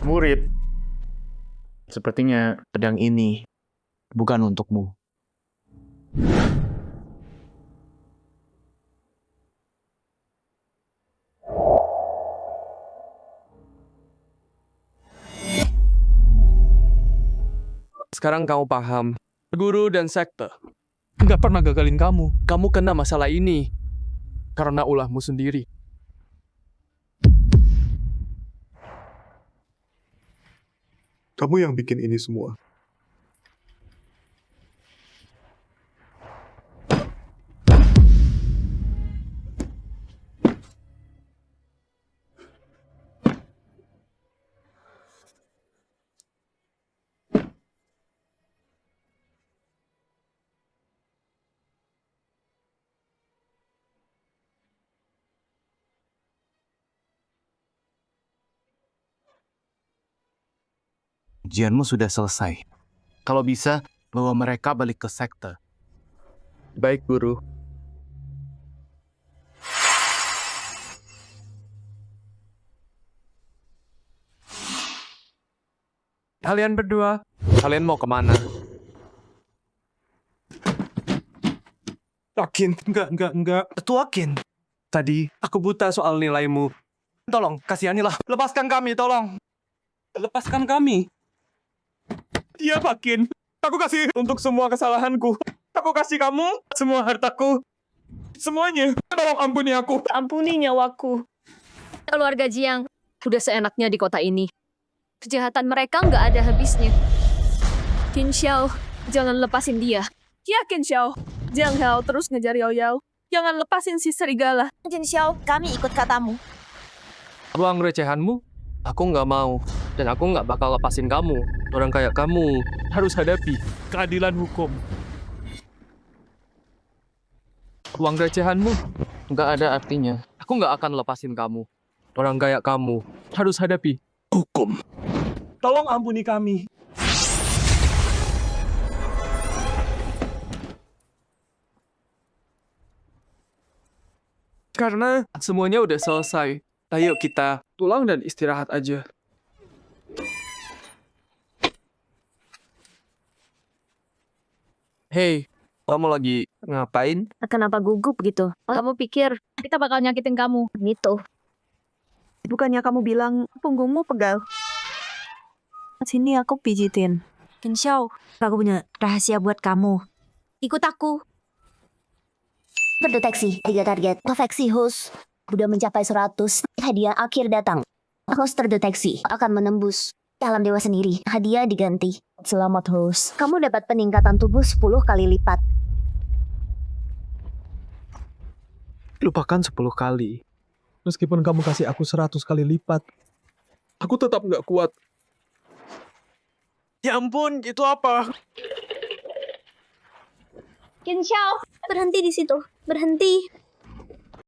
Murid. Sepertinya pedang ini bukan untukmu. Sekarang kamu paham. Guru dan sekte nggak pernah gagalin kamu. Kamu kena masalah ini karena ulahmu sendiri. Kamu yang bikin ini semua. Ujianmu sudah selesai. Kalau bisa, bawa mereka balik ke sekte. Baik, guru. Kalian berdua, kalian mau kemana? Yakin? Enggak. Yakin. Tadi aku buta soal nilaimu. Tolong, kasihanilah. Lepaskan kami, tolong. Lepaskan kami. Iya, Pakin. Aku kasih untuk semua kesalahanku. Aku kasih kamu semua hartaku. Semuanya. Tolong ampuni aku. Ampuni nyawaku. Keluarga Jiang udah seenaknya di kota ini. Kejahatan mereka nggak ada habisnya. Qin Xiao, jangan lepasin dia. Ya, Qin Xiao. Jiang Hao terus ngejar Yao Yao. Jangan lepasin si serigala. Qin Xiao, kami ikut katamu. Ruang recehanmu, aku nggak mau. Dan aku nggak bakal lepasin kamu. Orang kayak kamu harus hadapi keadilan hukum. Ruang recehanmu nggak ada artinya. Aku nggak akan lepasin kamu. Orang kayak kamu harus hadapi hukum. Tolong ampuni kami. Karena semuanya udah selesai. Ayo kita pulang dan istirahat aja. Hey, kamu lagi ngapain? Kenapa gugup gitu? Kamu pikir kita bakal nyakitin kamu? Gitu. Bukannya kamu bilang punggungmu pegal? Sini aku pijitin. Qin Xiao, aku punya rahasia buat kamu. Ikut aku. Terdeteksi 3 target. Perfeksi host. Udah mencapai 100. Hadiah akhir datang. Host terdeteksi. Akan menembus alam dewa sendiri. Hadiah diganti. Selamat host. Kamu dapat peningkatan tubuh 10 kali lipat. Lupakan 10 kali. Meskipun kamu kasih aku 100 kali lipat, aku tetap nggak kuat. Ya ampun, itu apa? Qin Xiao, berhenti di situ. Berhenti.